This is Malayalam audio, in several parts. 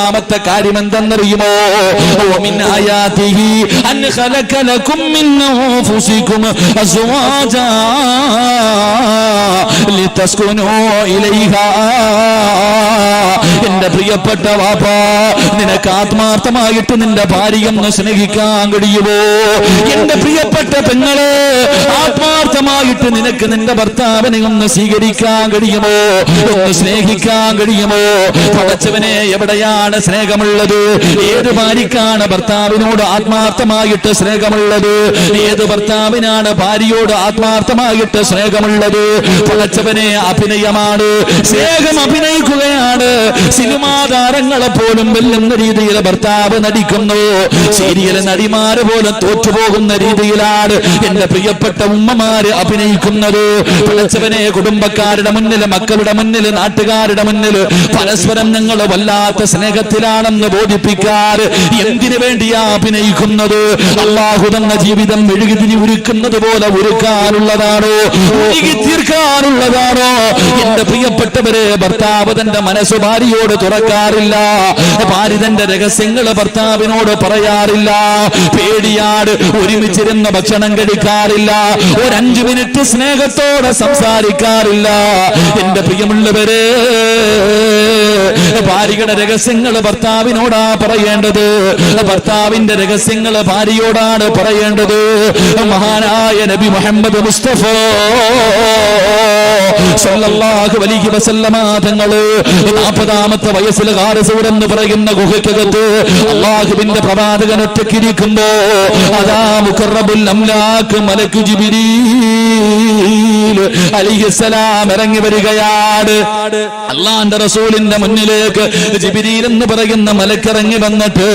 ഒന്നാമത്തെ കാര്യം എന്തെന്നറിയുമോ? വമിൻ ആയാതിഹി അൻ ഖലഖ ലകും മിൻ അൻഫുസികും അസ്വാജാ ലിതസ്കുനൂ ഇലൈഹാ. എന്റെ പ്രിയപ്പെട്ട വാപ്പാ, നിനക്ക് ആത്മാർത്ഥമായിട്ട് നിന്റെ ഭാര്യയൊന്ന് സ്നേഹിക്കാൻ കഴിയുമോ? എന്റെ പ്രിയപ്പെട്ട പെങ്ങളെ, ആത്മാർത്ഥമായിട്ട് നിനക്ക് നിന്റെ ഭർത്താവിനെ ഒന്ന് സ്വീകരിക്കാൻ കഴിയുമോ? ഒന്ന് സ്നേഹിക്കാൻ കഴിയുമോ? പടച്ചവനെ, എവിടെയാണ് സ്നേഹമുള്ളത്? ഏത് ഭാര്യക്കാണ് ഭർത്താവിനോട് ആത്മാർത്ഥമായിട്ട് സ്നേഹമുള്ളത്? ഏത് ഭർത്താവിനാണ് ഭാര്യയോട് ആത്മാർത്ഥമായിട്ട് സ്നേഹമുള്ളത്? പടച്ചവനെ, അഭിനയമാണ്, സ്നേഹം അഭിനയിക്കുകയാണ്. സിനിമാ താരങ്ങളെ പോലും വെല്ലുന്ന രീതിയിൽ ഭർത്താവ് നടിക്കുന്നു. സീരിയൽ നടിമാര് പോലും തോറ്റുപോകുന്ന രീതിയിലാണ് എന്റെ പ്രിയപ്പെട്ട ഉമ്മമാര് അഭിനയിക്കുന്നത്. പടച്ചവനെ, കുടുംബക്കാരുടെ മുന്നിൽ, മക്കളുടെ മുന്നിൽ, നാട്ടുകാരുടെ മുന്നിൽ പരസ്പരം ഞങ്ങൾ വല്ലാത്ത സ്നേഹത്തിലാണെന്ന് ബോധിപ്പിക്കാറ് എന്തിനു വേണ്ടിയാ അഭിനയിക്കുന്നത്? അല്ലാഹു തന്ന ജീവിതം മെഴുകുതിരി ഉരുക്കുന്നത് പോലെ ഉരുക്കാനുള്ളതാണോ? ഉരുകി തീർക്കാനുള്ളതാണോ? എന്റെ പ്രിയപ്പെട്ടവരെ, ഭർത്താവ് തന്റെ മനസ്സ് ഭാര്യയോട് തുറക്കാറില്ല. ഭാര്യ തന്റെ രഹസ്യങ്ങൾ ഭർത്താവിനോട് പറയാറില്ല. പേടിയാട് ഒരുമിച്ചിരുന്ന് ഭക്ഷണം കഴിക്കാറില്ല. ഒരു 5 മിനിറ്റ് സ്നേഹത്തോടെ സംസാരിക്കാറില്ല. എന്റെ പ്രിയമുള്ളവരെ, ഭാര്യയുടെ രഹസ്യങ്ങൾ ഭർത്താവിനോടാ പറയേണ്ടത്. ഭർത്താവിന്റെ രഹസ്യങ്ങൾ ഭാര്യയോടാണ് പറയേണ്ടത്. മഹാനായ നബി മുഹമ്മദ് മുസ്തഫ സല്ലല്ലാഹു അലൈഹി വസല്ലമ തങ്ങള് 40ാമത്തെ വയസ്സിൽ ഖാറസൂർ എന്ന് പറയുന്ന ഗുഹയ്ക്കകത്ത് അല്ലാഹുവിന്റെ പ്രവാചകൻ ഒറ്റയ്ക്കിരിക്കുമ്പോ അതാ മുഖറബുൽ അംലാക്ക് മലക്ക് ജിബ്രീൽ അലൈഹിസ്സലാം ഇറങ്ങി വരികയാണ്. അല്ലാഹുവിന്റെ റസൂലിന്റെ മുന്നിലേക്ക് ജിബ്രീൽ എന്ന് പറയുന്ന മലക്ക് ഇറങ്ങി വന്നിട്ട്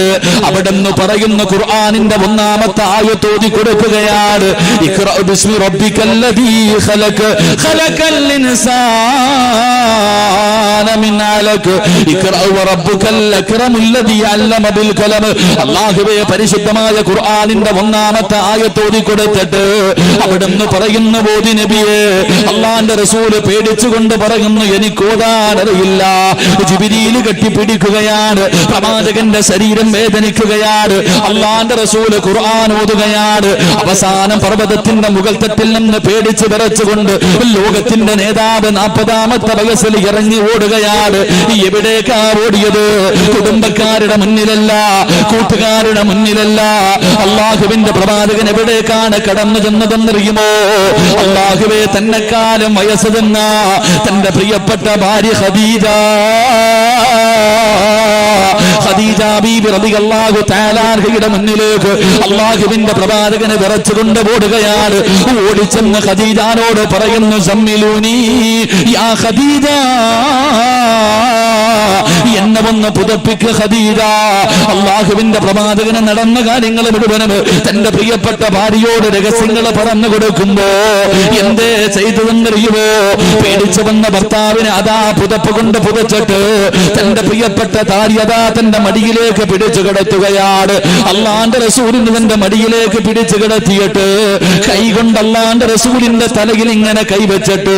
അവിടെന്ന് പറയുന്ന ഖുർആനിന്റെ 1ാമത്തെ ആയത്ത് ഓതി കൊടുക്കുകയാണ്. ഇഖ്റ ബിസ്മി റബ്ബിക്കല്ലദീ ഖലഖ ഖലഖൽ ഇൻസാന മിൻ അലഖ ഇഖ്റ വറബ്ബുക്കൽ അക്രമുല്ലദീ അല്ലമ ബിൽ ഖലം. അല്ലാഹുവേ, പരിശുദ്ധമായ ഖുർആനിന്റെ 1ാമത്തെ ആയത്ത് ഓതി കൊടുത്തിട്ട് അവിടെന്ന് പറയുന്ന ബോധി നബിയെ, അല്ലാഹുവിന്റെ റസൂല് പേടിച്ചുകൊണ്ട് പറയുന്നു, എനിക്ക് ഓതാൻ അറിയില്ല. ജിബ്രീൽ കെട്ടിപ്പിടിക്കുകയാണ്. പ്രവാചകന്റെ ശരീരം വേദനിക്കുകയാണ്. അല്ലാഹുവിന്റെ റസൂല് ഖുർആൻ ഓതുകയാണ്. അവസാനം പർവ്വതത്തിന്റെ മുകൾ തട്ടിൽ നിന്ന് പേടിച്ച് വിറച്ചുകൊണ്ട് ലോകത്തിന്റെ നേതാവ് 40ാമത്തെ വയസ്സിൽ ഇറങ്ങി ഓടുകയാണ്. എവിടേക്കാ ഓടിയത്? കുടുംബക്കാരുടെ മുന്നിലല്ല, കൂട്ടുകാരുടെ മുന്നിലല്ല. അല്ലാഹുവിന്റെ പ്രവാചകൻ എവിടേക്കാണ് കടന്നു ചെന്നതെന്നറിയുമോ? അല്ലാഹുവേ, തന്നെക്കാലം വയസ്സ് തന്ന തന്റെ പ്രിയപ്പെട്ട ഭാര്യ ഖദീജ ബീബി റളിയല്ലാഹു തആല അൻഹയുടെ മുന്നിലേക്ക് അല്ലാഹുവിന്റെ പ്രവാചകനെ വിറച്ചുകൊണ്ട് ഓടുകയാണ്. ഓടിച്ചെന്ന് ഖദീജയോട് പറയുന്നു, സമ്മിലൂനി യാ ഖദീജ, എന്നെ ഒന്ന് പുതപ്പിക്ക് ഖദീജ. അല്ലാഹുവിന്റെ പ്രവാചകന് നടന്ന കാര്യങ്ങൾ മുഴുവനും തന്റെ പ്രിയപ്പെട്ട ഭാര്യയോട് രഹസ്യങ്ങൾ പറഞ്ഞു കൊടുക്കുമ്പോ എന്തേ ചെയ്തതെന്നറിയുമോ? പേടിച്ചു വന്ന ഭർത്താവിനെ അതാ പുതപ്പ് കൊണ്ട് പുതച്ചിട്ട് തന്റെ പ്രിയപ്പെട്ട ഭാര്യ അതാ തന്റെ മടിയിലേക്ക് പിടിച്ചു കിടത്തുകയാണ്. അല്ലാഹുവിന്റെ റസൂലിന് തന്റെ മടിയിലേക്ക് പിടിച്ചു കിടത്തിയിട്ട് കൈകൊണ്ട് അല്ലാഹുവിന്റെ റസൂലിന്റെ തലയിൽ ഇങ്ങനെ കൈവച്ചിട്ട്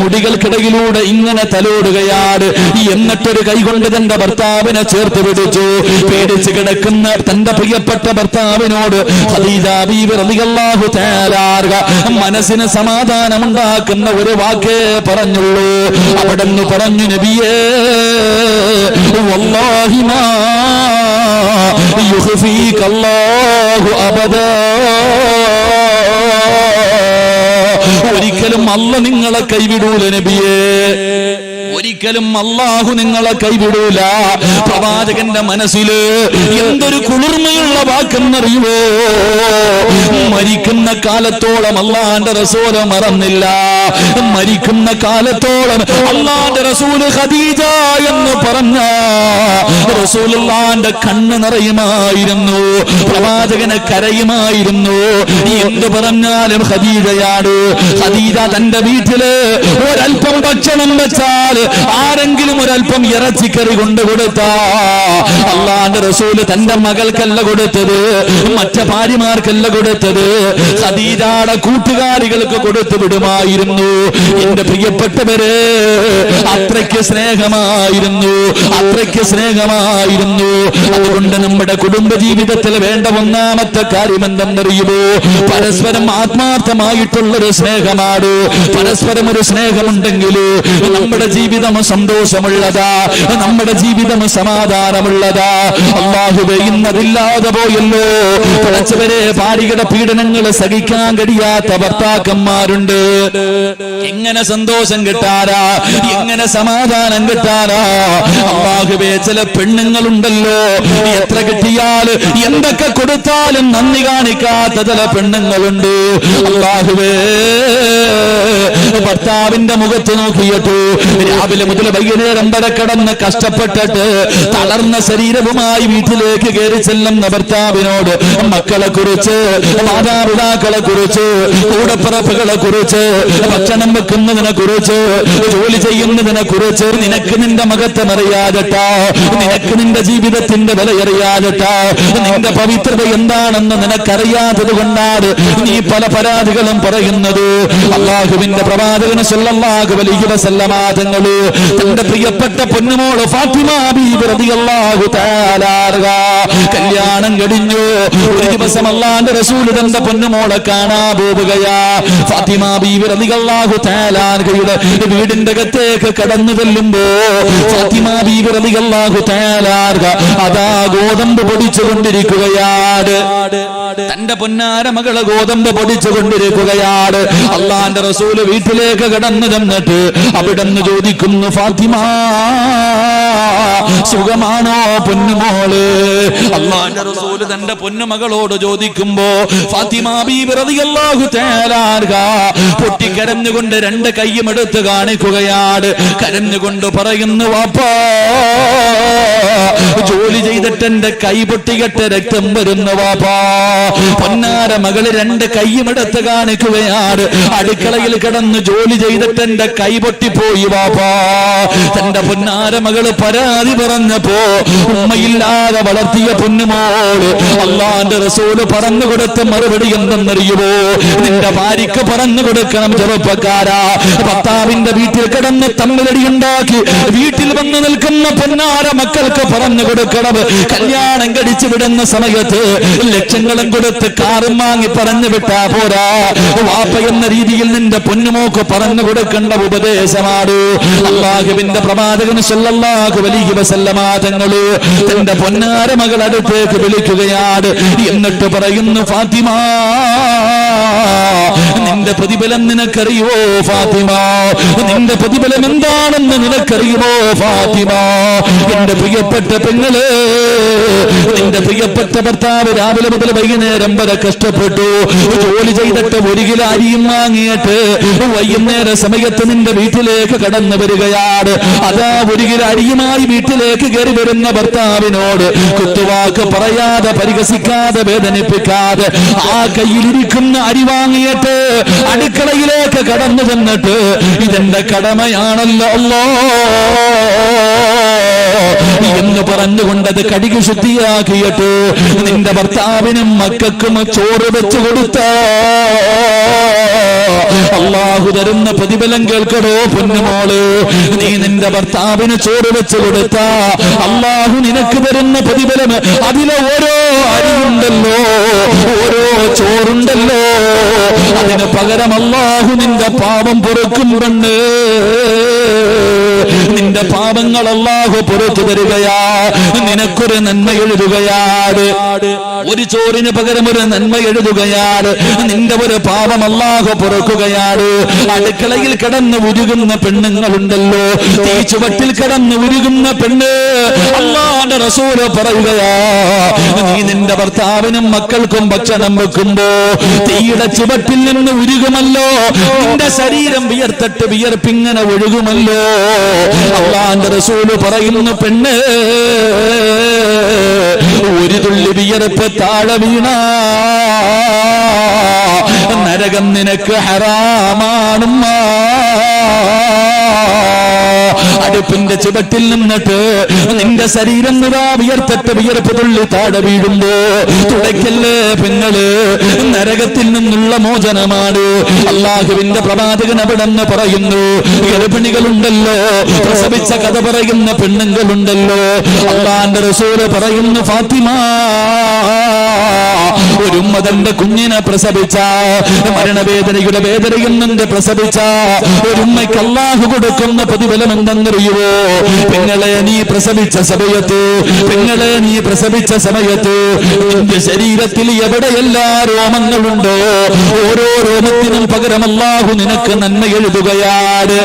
മുടികൾക്കിടയിലൂടെ ഇങ്ങനെ തലോടുകയാണ്. എന്നിട്ടൊരു കൈകൊണ്ട് തന്റെ ഭർത്താവിനെ ചേർത്ത് പിടിച്ചു. പേടിച്ചു കിടക്കുന്ന തന്റെ പ്രിയപ്പെട്ട ഭർത്താവിനോട് ഖദീജ ബീവി റളിയല്ലാഹു തആല മനസ്സിന് സമാധാനമുണ്ടാക്കുന്ന ഒരു വാക്കേ പറഞ്ഞുള്ളൂ. അവിടെന്ന് പറഞ്ഞു, നബിയേ, വല്ലാഹി മാ യുഖ്ഫീകല്ലാഹു അബദാ. ഒരിക്കലും അല്ലാഹു നിങ്ങളെ കൈവിടൂല നബിയേ, ഒരിക്കലും അല്ലാഹു നിങ്ങളെ കൈവിടൂല. പ്രവാചകന്റെ മനസ്സില് എന്തൊരു കുളിർമയുള്ള വാക്കെന്നറിയുമോ? മരിക്കുന്ന കാലത്തോളം അല്ലാഹുവിന്റെ റസൂല് മറന്നില്ല. മരിക്കുന്ന കാലത്തോളം അല്ലാഹുവിന്റെ റസൂല് ഖദീജ എന്ന് പറഞ്ഞ റസൂലുള്ളാഹിന്റെ കണ്ണ് നിറയുമായിരുന്നു. പ്രവാചകനെ കരയുമായിരുന്നു. എന്ത് പറഞ്ഞാലും ഖദീജയാണ്. ഖദീജ തന്റെ വീട്ടില് ഒരൽപ്പം ഭക്ഷണം വെച്ചാൽ ആരെങ്കിലും ഒരൽപ്പം ഇറച്ചിക്കറി കൊണ്ട് കൊടുത്താ അല്ലാഹുവിന്റെ റസൂല് തന്റെ മകൾക്കല്ല കൊടുത്തത്, മറ്റു ഭാര്യമാർക്കല്ല കൊടുത്തത്, ഖദീജയുടെ കൂട്ടുകാരികൾക്ക് കൊടുത്തു വിടുമായിരുന്നു. എന്റെ പ്രിയപ്പെട്ടവരെ, അത്രയ്ക്ക് സ്നേഹമായിരുന്നു, അത്രയ്ക്ക് സ്നേഹമായിരുന്നു. വേണമായിരുന്നു. അതുകൊണ്ട് നമ്മുടെ കുടുംബ ജീവിതത്തിൽ വേണ്ട ഒന്നാമത്തെ കാര്യം എന്തെന്നറിയുമോ? പരസ്പരം ആത്മാർത്ഥമായിട്ടുള്ളൊരു സ്നേഹമാണ്. പരസ്പരം ഒരു സ്നേഹമുണ്ടെങ്കിൽ നമ്മുടെ ജീവിതം സന്തോഷമുള്ളതാ, നമ്മുടെ ജീവിതം സമാധാനമുള്ളതാ. അല്ലാഹുവേ, ഇന്നതില്ലാതെ പോയല്ലോ. പടച്ചവരെ, ഭാര്യയുടെ പീഡനങ്ങൾ സഹിക്കാൻ കഴിയാത്ത ഭർത്താക്കന്മാരുണ്ട്. എങ്ങനെ സന്തോഷം കിട്ടാനാ, എങ്ങനെ സമാധാനം കിട്ടാനാ? അല്ലാഹുവേ, ചില പെണ്ണുങ്ങളുണ്ടല്ലോ, എത്ര കിട്ടിയാൽ എന്തൊക്കെ കൊടുത്താലും നന്ദി കാണിക്കാത്ത ചില പെണ്ണുങ്ങളുണ്ട്. അല്ലാഹുവേ, ഭർത്താവിന്റെ മുഖത്ത് നോക്കിയിട്ട് രാവിലെ മുതൽ വൈകുന്നേരം വരെ കിടന്ന് കഷ്ടപ്പെട്ടിട്ട് തളർന്ന ശരീരവുമായി വീട്ടിലേക്ക് കയറി ചെല്ലുന്ന ഭർത്താവിനോട് മക്കളെ കുറിച്ച്, മാതാപിതാക്കളെ കുറിച്ച്, കൂടപ്പിറപ്പുകളെ കുറിച്ച്, ഭക്ഷണം വെക്കുന്നതിനെ കുറിച്ച്, ജോലി ചെയ്യുന്നതിനെ കുറിച്ച് നിനക്ക് നിന്റെ മകത്വം അറിയാതെട്ടാ, നിനക്ക് നിന്റെ ജീവിതത്തിന്റെ വിലയറിയാതെട്ടാ, നിന്റെ പവിത്രത എന്താണെന്ന് നിനക്കറിയാത്തത് കൊണ്ടാണ് നീ പല പരാതികളും പറയുന്നത്. അല്ലാഹുവിന്റെ പ്രവാചകൻ സല്ലല്ലാഹു അലൈഹി വസല്ലമ തങ്ങൾ തന്റെ പ്രിയപ്പെട്ട പൊന്നുമോൾ ഫാത്തിമ ബീബി റളിയല്ലാഹു തആല കല്യാണം കഴിഞ്ഞു. ഒരു ദിവസം അല്ലാഹുവിന്റെ റസൂൽ തന്റെ പൊന്നുമോളെ കാണാൻ പോവുകയാ. ഫാത്തിമ ബീബി റളിയല്ലാഹു തആല വീടിന്റെ അകത്തേക്ക് കടന്നു ചെല്ലുമ്പോ ഫാത്തിമ ബീബി റളിയല്ലാഹു തആല അതാ ഗോതമ്പ് പൊടിച്ചുകൊണ്ടിരിക്കുകയാണ്. തന്റെ പൊന്നാര മകളെ ഗോതമ്പ് പൊടിച്ചുകൊണ്ടിരിക്കുകയാണ്. അള്ളാന്റെ റസൂല് വീട്ടിലേക്ക് കടന്നു ചെന്നിട്ട് അവിടെന്ന് ചോദിക്കുന്നു, ഫാത്തിമ സുഖമാണോ പൊന്നുമോള്? അള്ളാന്റെ റസൂല് തന്റെ പൊന്നുമകളോട് ചോദിക്കുമ്പോ ഫാത്തിമ ബീബി റളിയല്ലാഹു തആല പൊട്ടിക്കരഞ്ഞുകൊണ്ട് രണ്ട് കൈയും എടുത്ത് കാണിക്കുകയാണ്. കരഞ്ഞുകൊണ്ട് പറയുന്നു, വാപ്പാ, ജോലി ചെയ്തിട്ട് എന്റെ കൈ പൊട്ടികെട്ട് രക്തം വരുന്നു വാപ്പാ. പൊന്നാര മകള് രണ്ട് കൈയും എടുത്ത് കാണിക്കുകയാണ്. അടുക്കളയിൽ കിടന്ന് ജോലി ചെയ്തിട്ട് എന്റെ കൈ പൊട്ടിപ്പോയി വാപ്പാ. തന്റെ പൊന്നാര മകള് പരാതി പറഞ്ഞപ്പോ ഉമ്മയില്ലാതെ വളർത്തിയ പൊന്നുമോള് അല്ലാഹുവിന്റെ റസൂല് പറഞ്ഞു കൊടുത്ത മറുപടി എന്തെന്നറിയുമോ? നിന്റെ ഭാര്യക്ക് പറഞ്ഞു കൊടുക്കണം, ചെറുപ്പക്കാരാ, ഭർത്താവിന്റെ വീട്ടിൽ കിടന്ന് തമ്മിലടി ഉണ്ടാക്കി വീട്ടിൽ വന്ന് നിൽക്കുന്ന പൊന്നാര മക്കൾക്ക് പറഞ്ഞു കൊടുക്കണം, കല്യാണം കഴിച്ചു വിടുന്ന സമയത്ത് ലക്ഷങ്ങളും കൊടുത്ത് കാറും വാങ്ങി പറഞ്ഞു വിട്ടാ പോരാ. വാപ്പ എന്ന രീതിയിൽ നിന്റെ പൊന്നുമോക്ക് പറഞ്ഞു കൊടുക്കേണ്ട ഉപദേശമാണ്. അല്ലാഹുവിന്റെ പ്രവാചകൻ സല്ലല്ലാഹു അലൈഹി വസല്ലമ തങ്ങൾ തന്റെ പൊന്നാര മകൾ അടുത്തേക്ക് വിളിക്കുകയാണ്. എന്നിട്ട് പറയുന്നു, ഫാത്തിമ, നിന്റെ പ്രതിഫലം നിനക്കറിയോ ഫാത്തിമ? നിന്റെ പ്രതിഫലം എന്താണെന്ന് നിനക്കറിയുമോ ഫാത്തിമ? എന്റെ പ്രിയപ്പെട്ട പെങ്ങള്, നിന്റെ പ്രിയപ്പെട്ട ഭർത്താവ് രാവിലെ മുതൽ വൈകുന്നേരം വരെ കഷ്ടപ്പെട്ടു ജോലി ചെയ്തിട്ട് ഒരു കിലോ അരിയും വാങ്ങിയിട്ട് വൈകുന്നേര സമയത്ത് നിന്റെ വീട്ടിലേക്ക് കടന്നു വരികയാണ്. അതാ ഒരു കിലോ അരിയുമായി വീട്ടിലേക്ക് കയറി വരുന്ന ഭർത്താവിനോട് കുത്തുവാക്ക് പറയാതെ, പരിഹസിക്കാതെ, വേദനിപ്പിക്കാതെ ആ കയ്യിലിരിക്കുന്ന അരി വാങ്ങിയിട്ട് അടുക്കളയിലേക്ക് കടന്നു ചെന്നിട്ട് ഇതെന്റെ കടമയാണല്ലോ എന്ന് പറഞ്ഞുകൊണ്ടത് കഴുകി ശുദ്ധിയാക്കിയിട്ട് നിന്റെ ഭർത്താവിനും മക്കൾക്കും ചോറ് വെച്ചു കൊടുത്ത അല്ലാഹു തരുന്ന പ്രതിഫലം കേൾക്കടോ പൊന്നുമോള്. നീ നിന്റെ ഭർത്താവിന് ചോറ് വെച്ചു കൊടുത്ത അല്ലാഹു നിനക്ക് തരുന്ന പ്രതിഫലം അതിലെ ഓരോ അരിയുണ്ടല്ലോ, ഓരോ ചോറുണ്ടല്ലോ, അതിന് പകരം അല്ലാഹു നിന്റെ പാപം പൊറുക്കും പെണ്ണ്. നിന്റെ പാപങ്ങൾ അല്ലാഹു പുറത്തു തരികയാ, നിനക്കൊരു നന്മ എഴുതുകയാണ്. ഒരു ചോറിന് പകരം ഒരു നന്മ എഴുതുകയാണ്. നിന്റെ ഒരു പാപം അല്ലാഹു പൊറുക്കുകയാണ്. അടുക്കളയിൽ കിടന്ന് ഉരുകുന്ന പെണ്ണുങ്ങളുണ്ടല്ലോ, തീച്ചുവട്ടിൽ കിടന്ന് ഉരുകുന്ന പെണ്ണ്, അല്ലാഹുവിന്റെ റസൂല് പറയുകയാ, നീ നിന്റെ ഭർത്താവിനും മക്കൾക്കും ഭക്ഷണം വെക്കുമ്പോ തീയുടെ ചുവട്ടിൽ നിന്ന് ഉരുകുമല്ലോ, നിന്റെ ശരീരം വിയർത്തിട്ട് വിയർപ്പിങ്ങനെ ഒഴുകുമല്ലോ. അല്ലാഹുവിന്റെ റസൂല് പറയുന്നു, പെണ്ണ്, ഒരു തുള്ളി വിയർപ്പ് താഴെ വീണ നരകം നിനക്ക് ഹറാമാണുമ്മ. അടുപ്പിന്റെ ചുവട്ടിൽ നിന്നിട്ട് നിന്റെ ശരീരം നിറാ വിയർത്തിട്ട് വിയർപ്പ് തുള്ളി താഴെ വീഴുമ്പോ തുടയ്ക്കല്ലേ പെങ്ങള്, നരകത്തിൽ നിന്നുള്ള മോചനമാണ്. അള്ളാഹുവിന്റെ പ്രവാചകൻ അവിടെ നിന്ന് പറയുന്നു, ഗർഭിണികളുണ്ടല്ലോ, പ്രസവിച്ച കഥ പറയുന്ന പെണ്ണുങ്ങളുണ്ടല്ലോ, അള്ളാന്റെ റസൂല് പറയുന്നു, ഫാത്തിമ ഒരു ഉമ്മ തന്റെ കുഞ്ഞിനെ പ്രസവിച്ച മരണവേദനയുടെ വേദനയിൽ നിന്ന് പ്രസവിച്ച ഒരു ഉമ്മയ്ക്ക് അള്ളാഹു കൊടുക്കുന്ന പ്രതിഫലം എന്തെന്നറിയുവോ? പെങ്ങളെ നീ പ്രസവിച്ച സമയത്ത്, പെങ്ങളെ നീ പ്രസവിച്ച സമയത്ത് നിന്റെ ശരീരത്തിൽ എവിടെയെല്ലാ രോമങ്ങളുണ്ടോ ഓരോ രോമത്തിനും പകരം അള്ളാഹു നിനക്ക് നന്മ എഴുതുകയാണ്.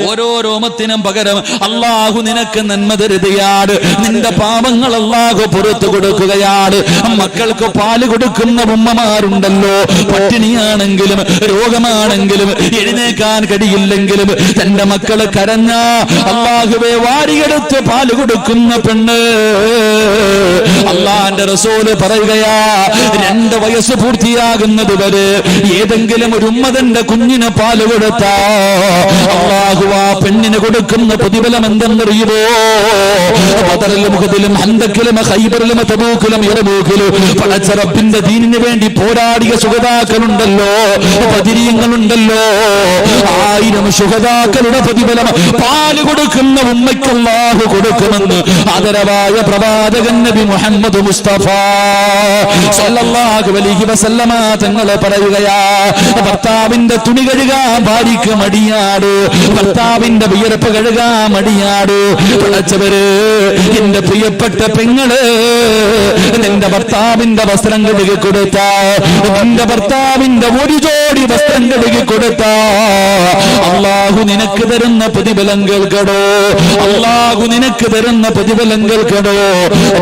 ഓരോ രോമത്തിനും പകരം അള്ളാഹു നിനക്ക് നന്മ തരുകയാണ്. നിന്റെ പാപങ്ങൾ അള്ളാഹു പുറത്തു കൊടുക്കുകയാണ്. മക്കൾക്ക് പാല് കൊടുക്കുന്ന ഉമ്മമാരുണ്ടല്ലോ, പട്ടിണിയാണെങ്കിലും രോഗമാണെങ്കിലും എഴുന്നേക്കാൻ കഴിയില്ലെങ്കിലും തന്റെ മക്കള് കരഞ്ഞ അള്ളാഹുവെ വാരിയെടുത്ത് പാല് കൊടുക്കുന്ന പെണ്ണ്, അള്ളാന്റെ റസൂല് പറയുകയാ, 2 വയസ്സ് പൂർത്തിയാകുന്നത് വരെ ഏതെങ്കിലും ഒരു ഉമ്മ തന്റെ കുഞ്ഞിന് പാല് കൊടുത്താ അള്ളാഹു ആ പെണ്ണിന് കൊടുക്കുന്ന പ്രതിഫലം എന്തെന്നറിയുമോ? ബദറിലും ഉഹദിലും ഹന്തക്കിലും ഖൈബറിലും തബൂക്കിലും യർമൂക്കിലും പടച്ച റബ്ബിന്റെ ദീനിന് വേണ്ടി പോരാടിയ ശുഹദാക്കളുണ്ടല്ലോ, ബദരീങ്ങളുണ്ടല്ലോ, 1000 ശുഹദാക്കളുടെ പ്രതിഫലം പാല് കൊടുക്കുന്ന ഉമ്മയ്ക്ക് അല്ലാഹു കൊടുക്കുമെന്ന് ആദരവായ പ്രവാചകൻ നബി മുഹമ്മദ് മുസ്തഫ സല്ലല്ലാഹു അലൈഹി വസല്ലമ തങ്ങൾ പറയുകയാ, ഭർത്താവിന്റെ തുണി കഴുകാൻ ഭാര്യയ്ക്ക് മടിയാട്, ഭർത്താവിന്റെ വിയർപ്പ് കഴുകാൻ മടിയാട്. പടച്ചവര്, എന്റെ പ്രിയപ്പെട്ട പെങ്ങള്, നിന്റെ ഭർത്താവിന്റെ വസ്ത്രം കഴുകി കൊടുത്ത, നിന്റെ ഭർത്താവിന്റെ ഒരു ജോഡി വസ്ത്രം കഴുകി കൊടുത്ത അള്ളാഹു നിനക്ക് തരുന്ന പ്രതിഫലം കേൾക്കടോ, അള്ളാഹു നിനക്ക് തരുന്ന പ്രതിഫലം കേൾക്കടോ.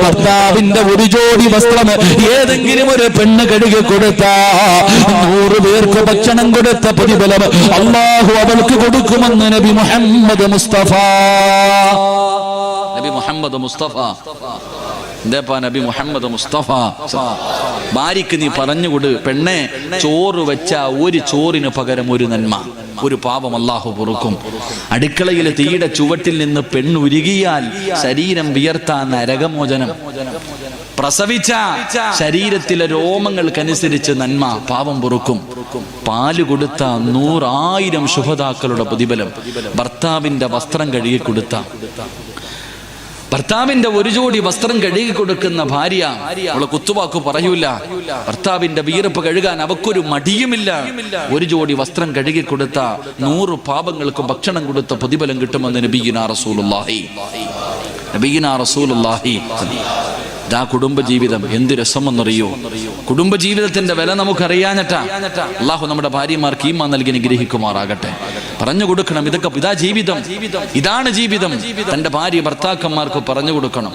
ഭർത്താവിന്റെ ഒരു ജോഡി വസ്ത്രം ഏതെങ്കിലും ഒരു പെണ്ണ് കഴുകി കൊടുത്ത 100 പേർക്ക് ഭക്ഷണം കൊടുത്ത പ്രതിഫലം അള്ളാഹു അവൾക്ക് കൊടുക്കുമെന്ന് നബി മുഹമ്മദ് മുസ്തഫ. നബി മുഹമ്മദ് മുസ്തഫ എന്താ നബി മുഹമ്മദ് മുസ്തഫ. ഭാര്യക്ക് നീ പറഞ്ഞുകൊട്, പെണ്ണെ, ചോറ് വെച്ച ഒരു ചോറിന് പകരം ഒരു നന്മ, ഒരു പാപം അല്ലാഹു പൊറുക്കും. അടുക്കളയിലെ തീയുടെ ചുവട്ടിൽ നിന്ന് പെണ്ണുരുകിയാൽ ശരീരം വിയർത്താൻ നരകമോചനം. പ്രസവിച്ച ശരീരത്തിലെ രോമങ്ങൾക്കനുസരിച്ച് നന്മ, പാപം പൊറുക്കും. പാല് കൊടുത്ത 100,000 ശുഹദാക്കളുടെ പ്രതിഫലം. ഭർത്താവിന്റെ വസ്ത്രം കഴുകി കൊടുത്ത, ഭർത്താവിന്റെ ഒരു ജോഡി വസ്ത്രം കഴുകി കൊടുക്കുന്ന ഭാര്യ, അവളെ കുത്തുവാക്ക് പറയൂല, ഭർത്താവിന്റെ വിയർപ്പ് കഴുകാൻ അവക്കൊരു മടിയുമില്ല. ഒരു ജോഡി വസ്ത്രം കഴുകി കൊടുത്ത 100 പാപങ്ങൾക്ക് ഭക്ഷണം കൊടുത്ത പ്രതിഫലം കിട്ടുമെന്ന് നബിയിനാ റസൂലുള്ളാഹി. നബിയിനാ റസൂലുള്ളാഹി. ആ കുടുംബജീവിതം എന്ത് രസമെന്നറിയോ? കുടുംബജീവിതത്തിന്റെ വില നമുക്കറിയാഞ്ഞിട്ടാ. അള്ളാഹു നമ്മുടെ ഭാര്യമാർക്ക് ഈമാൻ നൽകി അനുഗ്രഹിക്കുമാറാകട്ടെ. പറഞ്ഞു കൊടുക്കണം, ഇതാ ജീവിതം, ഇതാണ് ജീവിതം. തന്റെ ഭാര്യ ഭർത്താക്കന്മാർക്ക് പറഞ്ഞു കൊടുക്കണം.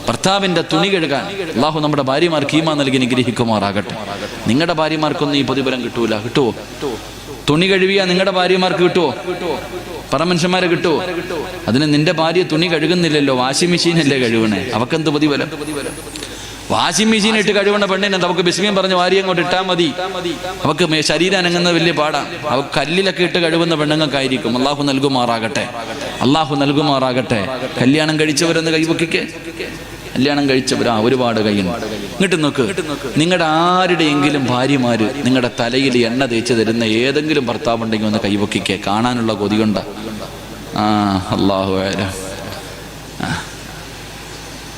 ഭർത്താവിന്റെ തുണി കഴുകാൻ അള്ളാഹു നമ്മുടെ ഭാര്യമാർക്ക് ഈമാൻ നൽകി അനുഗ്രഹിക്കുമാറാകട്ടെ. നിങ്ങളുടെ ഭാര്യമാർക്കൊന്നും ഈ പ്രതിഫലം കിട്ടൂല. കിട്ടുവോ? തുണി കഴുകിയാ നിങ്ങളുടെ ഭാര്യമാർക്ക് കിട്ടുവോ? പറ മനുഷ്യന്മാരെ കിട്ടുവോ? അതിന് നിന്റെ ഭാര്യ തുണി കഴുകുന്നില്ലല്ലോ, വാഷിംഗ് മെഷീനല്ലേ കഴുകണേ, അവക്കെന്ത് പ്രതിഫലം? വാഷിംഗ് മെഷീൻ ഇട്ട് കഴുകണ പെണ്ണിനെ നമുക്ക് ബിസ്മിയും പറഞ്ഞ് വാരി അങ്ങോട്ട് ഇട്ടാൽ മതി. അവക്ക് ശരീരം അനങ്ങുന്നത് വലിയ പാടാണ്. അവക്ക് കല്ലിലൊക്കെ ഇട്ട് കഴുകുന്ന പെണ്ണുങ്ങൾക്കായിരിക്കും. അള്ളാഹു നൽകുമാറാകട്ടെ, അള്ളാഹു നൽകുമാറാകട്ടെ. കല്യാണം കഴിച്ചവരെന്ന് കൈവക്കിക്കേ, കല്യാണം കഴിച്ചവരാ ഒരുപാട് കൈയുണ്ട്. ഇങ്ങോട്ട് നോക്ക്, നിങ്ങളുടെ ആരുടെയെങ്കിലും ഭാര്യമാര് നിങ്ങളുടെ തലയിൽ എണ്ണ തേച്ച് തരുന്ന ഏതെങ്കിലും ഭർത്താവുണ്ടെങ്കിൽ ഒന്ന് കൈവക്കിക്കേ, കാണാനുള്ള കൊതിയുണ്ട. അല്ലാഹു അഅലം.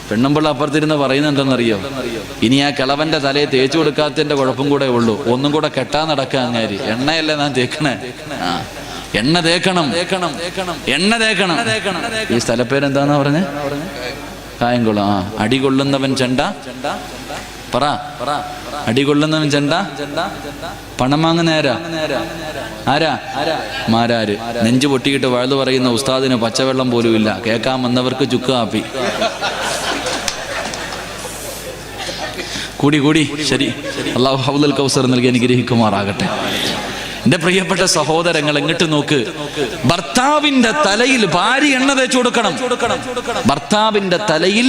പെണ്ണുമ്പിള്ള അപ്പുറത്തിരുന്ന് പറയുന്നത് എന്തെന്നറിയോ? ഇനി ആ കിളവന്റെ തലയെ തേച്ചു കൊടുക്കാത്തതിന്റെ കുഴപ്പം കൂടെ ഉള്ളൂ. ഒന്നും കൂടെ കെട്ടാൻ നടക്കുക. അങ്ങാരി എണ്ണയല്ലേ ഞാൻ തേക്കണേ? എണ്ണ തേക്കണം, എണ്ണ തേക്കണം. ഈ സ്ഥലപ്പേരെന്താന്നാ പറഞ്ഞേ? കായംകുളം. അടികൊള്ളുന്നവൻ ചെണ്ട, പറ അടികൊള്ളുന്നവൻ ചെണ്ട, പണം വാങ്ങുന്ന ആരാ? മാരാര്. നെഞ്ചു പൊട്ടിയിട്ട് വഴുതു പറയുന്ന ഉസ്താദിന് പച്ചവെള്ളം പോലും ഇല്ല, കേൾക്കാൻ വന്നവർക്ക് ചുക്ക് കാപ്പി. കൂടി ശരി. അല്ലാഹു ഹൗദുൽ കൗസർ നൽകി അനുഗ്രഹിക്കുമാറാകട്ടെ. എന്റെ പ്രിയപ്പെട്ട സഹോദരങ്ങൾ, എങ്ങോട്ട് നോക്ക്. ഭർത്താവിന്റെ തലയിൽ ഭാര്യ എണ്ണ തേച്ചു കൊടുക്കണം. ഭർത്താവിന്റെ തലയിൽ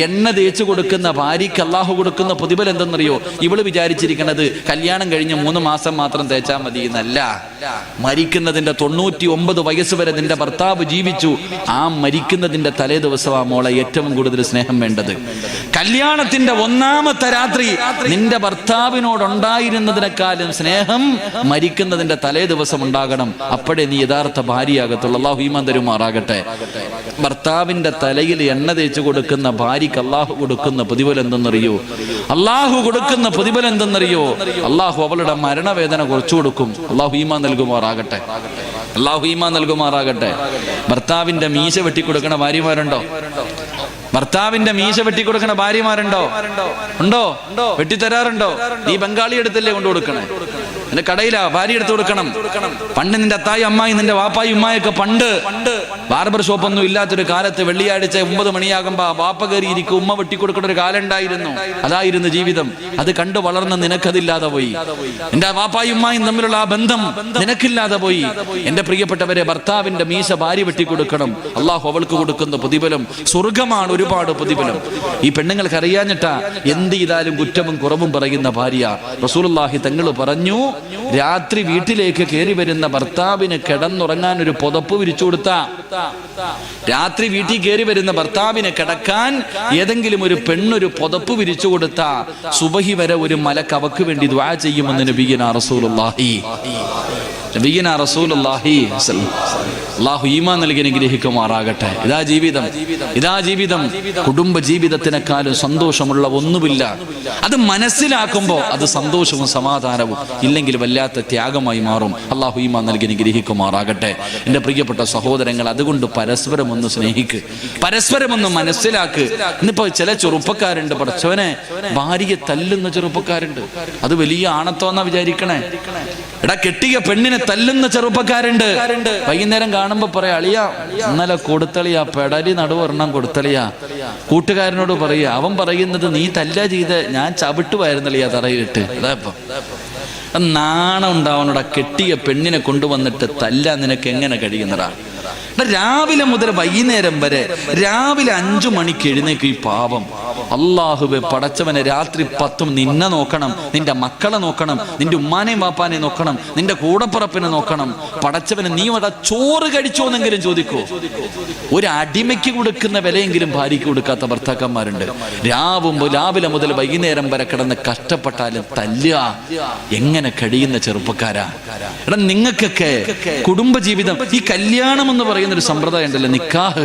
എണ്ണ തേച്ചു കൊടുക്കുന്ന ഭാര്യയ്ക്ക് അള്ളാഹു കൊടുക്കുന്ന പ്രതിഫലം എന്തെന്നറിയോ? ഇവള് വിചാരിച്ചിരിക്കുന്നത് കല്യാണം കഴിഞ്ഞ് 3 മാസം മാത്രം തേച്ചാൽ മതി എന്നല്ല. മരിക്കുന്നതിന്റെ 99 വയസ്സ് വരെ നിന്റെ ഭർത്താവ് ജീവിച്ചു. ആ മരിക്കുന്നതിന്റെ തലേ ദിവസം ആ മോളെ ഏറ്റവും കൂടുതൽ സ്നേഹം വേണ്ടത്. കല്യാണത്തിന്റെ 1ാമത്തെ രാത്രി നിന്റെ ഭർത്താവിനോടുണ്ടായിരുന്നതിനേക്കാളും സ്നേഹം മരിക്കുന്നതിന്റെ തലേ ദിവസം ഉണ്ടാകണം. അപ്പോഴേ നീ യഥാർത്ഥ ഭാര്യയാകത്തുള്ളൂ. അള്ളാഹു ഈമാൻ തരുമാറാകട്ടെ. ഭർത്താവിന്റെ തലയിൽ എണ്ണ തേച്ചു കൊടുക്കുന്ന ഭാര്യക്ക് അള്ളാഹു കൊടുക്കുന്ന പ്രതിഫലം എന്തെന്നറിയോ? അള്ളാഹു കൊടുക്കുന്ന പ്രതിഫലം എന്തെന്നറിയോ? അള്ളാഹു അവളുടെ മരണവേദന കുറച്ചു കൊടുക്കും. അള്ളാഹു ഈമാൻ നൽകുമാറാകട്ടെ. അള്ളാഹു ഈമാൻ നൽകുമാറാകട്ടെ. ഭർത്താവിന്റെ മീശ വെട്ടിക്കൊടുക്കണ ഭാര്യമാരുണ്ടോ? ഭർത്താവിന്റെ മീശ വെട്ടിക്കൊടുക്കണ ഭാര്യമാരുണ്ടോ? ഉണ്ടോ? വെട്ടിത്തരാറുണ്ടോ? നീ ബംഗാളി എടുത്തല്ലേ കൊണ്ടു കൊടുക്കണേ? നിന്റെ കടയിലാ ഭാര്യ എടുത്തു കൊടുക്കണം. പണ്ട് നിന്റെ അത്തായി അമ്മായി നിന്റെ വാപ്പായി ഉമ്മായൊക്കെ പണ്ട് ബാർബർ ഷോപ്പൊന്നും ഇല്ലാത്തൊരു കാലത്ത് വെള്ളിയാഴ്ച 9 മണിയാകുമ്പോ വാപ്പ കയറിയിരിക്കും, ഉമ്മ വെട്ടിക്കൊടുക്കുന്ന ഒരു കാലം ഉണ്ടായിരുന്നു. അതായിരുന്നു ജീവിതം. അത് കണ്ടു വളർന്ന നിനക്കതില്ലാതെ പോയി. എന്റെ വാപ്പായി ഉമ്മായും തമ്മിലുള്ള ആ ബന്ധം നിനക്കില്ലാതെ പോയി. എന്റെ പ്രിയപ്പെട്ടവരെ, ഭർത്താവിന്റെ മീശ ഭാര്യ വെട്ടിക്കൊടുക്കണം. അള്ളാഹു അവൾക്ക് കൊടുക്കുന്ന പ്രതിഫലം സ്വർഗമാണ്. ഒരുപാട് പ്രതിഫലം. ഈ പെണ്ണുങ്ങൾക്ക് അറിയാഞ്ഞിട്ടാ എന്ത് ചെയ്താലും കുറ്റവും കുറവും പറയുന്ന ഭാര്യ. റസൂലുള്ളാഹി തങ്ങൾ പറഞ്ഞു, രാത്രി വീട്ടിലേക്ക് കയറി വരുന്ന ഭർത്താവിന് കിടന്നുറങ്ങാൻ ഒരു പുതപ്പ് വിരിച്ചു കൊടുത്ത, രാത്രി വീട്ടിൽ കയറി വരുന്ന ഭർത്താവിനെ കിടക്കാൻ ഏതെങ്കിലും ഒരു പെണ്ണൊരു പുതപ്പ് വിരിച്ചു കൊടുത്ത സുബഹി വരെ ഒരു മലക്ക് അവക്ക് വേണ്ടി ദുആ ചെയ്യുമെന്ന് നബിയുനാ റസൂലുള്ളാഹി അല്ലാഹു ഈമാൻ നൽകി അനുഗ്രഹിക്കുമാറാകട്ടെ. ഇതാ ജീവിതം, ഇതാ ജീവിതം. കുടുംബ ജീവിതത്തിനേക്കാളും സന്തോഷമുള്ള ഒന്നുമില്ല. അത് മനസ്സിലാക്കുമ്പോൾ അത് സന്തോഷവും സമാധാനവും, ഇല്ലെങ്കിൽ വല്ലാത്ത ത്യാഗമായി മാറും. അല്ലാഹു ഈമാൻ നൽകി അനുഗ്രഹിക്കുമാറാകട്ടെ. എൻ്റെ പ്രിയപ്പെട്ട സഹോദരങ്ങൾ, അതുകൊണ്ട് പരസ്പരം ഒന്ന് സ്നേഹിക്ക്, പരസ്പരം ഒന്ന് മനസ്സിലാക്ക്. ഇന്നിപ്പോ ചില ചെറുപ്പക്കാരുണ്ട്, പഠിച്ചവനെ ഭാര്യയെ തല്ലുന്ന ചെറുപ്പക്കാരുണ്ട്. അത് വലിയ ആണത്തോന്നാ വിചാരിക്കണേ. എടാ, കെട്ടിയ പെണ്ണിനെ തല്ലുന്ന ചെറുപ്പക്കാരുണ്ട്. വൈകുന്നേരം കാണുമ്പോ പറയാ, അളിയ ഇന്നലെ കൊടുത്തളിയാ, പെടലി നടുവൊരെണ്ണം കൊടുത്തളിയാ. കൂട്ടുകാരനോട് പറയുക, അവൻ പറയുന്നത് നീ തല്ല ചെയ്ത് ഞാൻ ചവിട്ടുമായിരുന്നളിയാ തറയിട്ട്. അതാ നാണം ഉണ്ടാവണടാ. കെട്ടിയ പെണ്ണിനെ കൊണ്ടുവന്നിട്ട് തല്ല നിനക്ക് എങ്ങനെ കഴിയുന്നടാ? രാവിലെ മുതൽ വൈകുന്നേരം വരെ രാവിലെ 5 മണിക്ക് എഴുന്നേക്കും ഈ പാപം. അല്ലാഹുവേ പടച്ചവനെ, രാത്രി 10 നിന്നെ നോക്കണം, നിന്റെ മക്കളെ നോക്കണം, നിന്റെ ഉമ്മാനെയും വാപ്പാനെയും നോക്കണം, നിന്റെ കൂടപ്പുറപ്പിനെ നോക്കണം. പടച്ചവനെ, നീ അവിടെ ചോറ് കഴിച്ചോന്നെങ്കിലും ചോദിക്കൂ. ഒരു അടിമയ്ക്ക് കൊടുക്കുന്ന വിലയെങ്കിലും ഭാര്യയ്ക്ക് കൊടുക്കാത്ത ഭർത്താക്കന്മാരുണ്ട്. രാവിലെ മുതൽ വൈകുന്നേരം വരെ കിടന്ന് കഷ്ടപ്പെട്ടാലും തല്ലുക. എങ്ങനെ കഴിയുന്ന ചെറുപ്പക്കാരാ? എടാ, നിങ്ങൾക്കൊക്കെ കുടുംബജീവിതം, ഈ കല്യാണം എന്ന് പറയുന്ന ഒരു സമ്പ്രദായം ഉണ്ടല്ലോ, നിക്കാഹ്.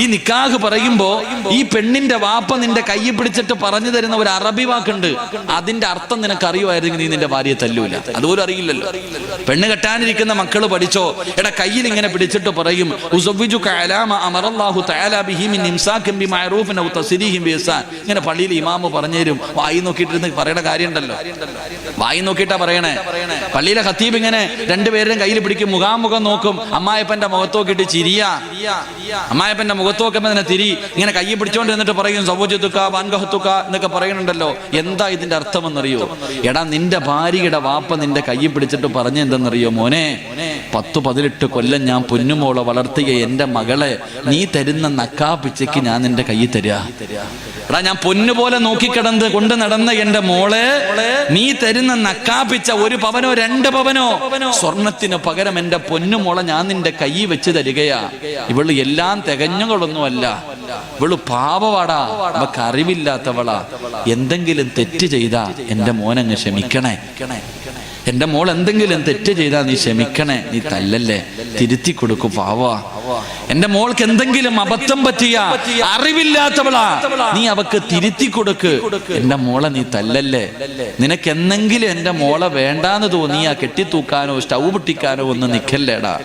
ഈ നിക്കാഹ് പറയുമ്പോ ഈ പെണ്ണിന്റെ വാപ്പ നിന്റെ കൈ പിടിച്ചിട്ട് പറഞ്ഞു തരുന്ന ഒരു അറബി വാക്കുണ്ട്. അതിന്റെ അർത്ഥം നിനക്ക് അറിയുമായിരുന്നെങ്കിൽ നീ നിന്റെ ഭാര്യയെ തല്ലൂല. അതുപോലും അറിയില്ലല്ലോ. പെണ്ണ് കെട്ടാനിരിക്കുന്ന മക്കള് പഠിച്ചോ. എടാ, കയ്യിൽ ഇങ്ങനെ പിടിച്ചിട്ട് പറയും, ഇങ്ങനെ പള്ളിയിൽ ഇമാമ് പറഞ്ഞുതരും. വായി നോക്കിയിട്ടിരുന്ന് പറയണ കാര്യമുണ്ടല്ലോ, വായി നോക്കിയിട്ടാ പറയണേ. പള്ളിയിലെ ഖത്തീബ് ഇങ്ങനെ രണ്ടുപേരും കയ്യിൽ പിടിക്കും, മുഖാമുഖം നോക്കും. അമ്മായപ്പന്റെ മുഖത്ത് നോക്കിയിട്ട് ചിരിയ, അമ്മായപ്പന്റെ മുഖത്ത് നോക്കുമ്പോ തന്നെ തിരി ഇങ്ങനെ കയ്യിൽ പിടിച്ചോണ്ട് എന്നിട്ട് പറയും സൗജത്തുക്ക വാൻഗഹത്തുക്ക എന്നൊക്കെ പറയുന്നുണ്ടല്ലോ. എന്താ ഇതിന്റെ അർത്ഥമെന്നറിയോ? എടാ, നിന്റെ ഭാര്യയുടെ വാപ്പ നിന്റെ കയ്യിൽ പിടിച്ചിട്ട് പറഞ്ഞ എന്തെന്നറിയോ? മോനെ, 10-18 കൊല്ലം ഞാൻ പൊന്നുമോളെ വളർത്തിയ എന്റെ മകളെ നീ തരുന്ന നക്കാപ്പിച്ചയ്ക്ക് ഞാൻ നിന്റെ കയ്യിൽ തരാ. എടാ, ഞാൻ പൊന്നുപോലെ നോക്കിക്കിടന്ന് കൊണ്ട് നടന്ന എന്റെ മോളെ നീ തരുന്ന നക്കാപ്പിച്ച 1 പവനോ 2 പവനോ സ്വർണത്തിന് പകരം എന്റെ പൊന്നുമോളെ ഞാൻ നിന്റെ കയ്യിൽ വെച്ച് തരികയാ. ഇവള് എല്ലാം തികഞ്ഞുകളൊന്നുമല്ല, ഇവള് പാവവാടാ, അവക്ക് അറിവില്ലാത്തവളാ. എന്തെങ്കിലും തെറ്റ് ചെയ്താ എന്റെ മോനങ്ങ് ക്ഷമിക്കണേ. എന്റെ മോൾ എന്തെങ്കിലും തെറ്റ് ചെയ്താ നീ ക്ഷമിക്കണേ, നീ തല്ലല്ലേ, തിരുത്തി കൊടുക്കും, പാവാ. എന്റെ മോൾക്ക് എന്തെങ്കിലും അബദ്ധം പറ്റിയ അറിവില്ലാത്തവളാ, നീ അവക്ക് തിരുത്തി കൊടുക്ക്. എന്റെ മോളെ നീ തല്ലല്ലേ. നിനക്ക് എന്തെങ്കിലും എന്റെ മോളെ വേണ്ടാന്ന് തോന്നിയാ കെട്ടിത്തൂക്കാനോ സ്റ്റൗ പൊട്ടിക്കാനോ ഒന്നും നിക്കല്ലേടാ.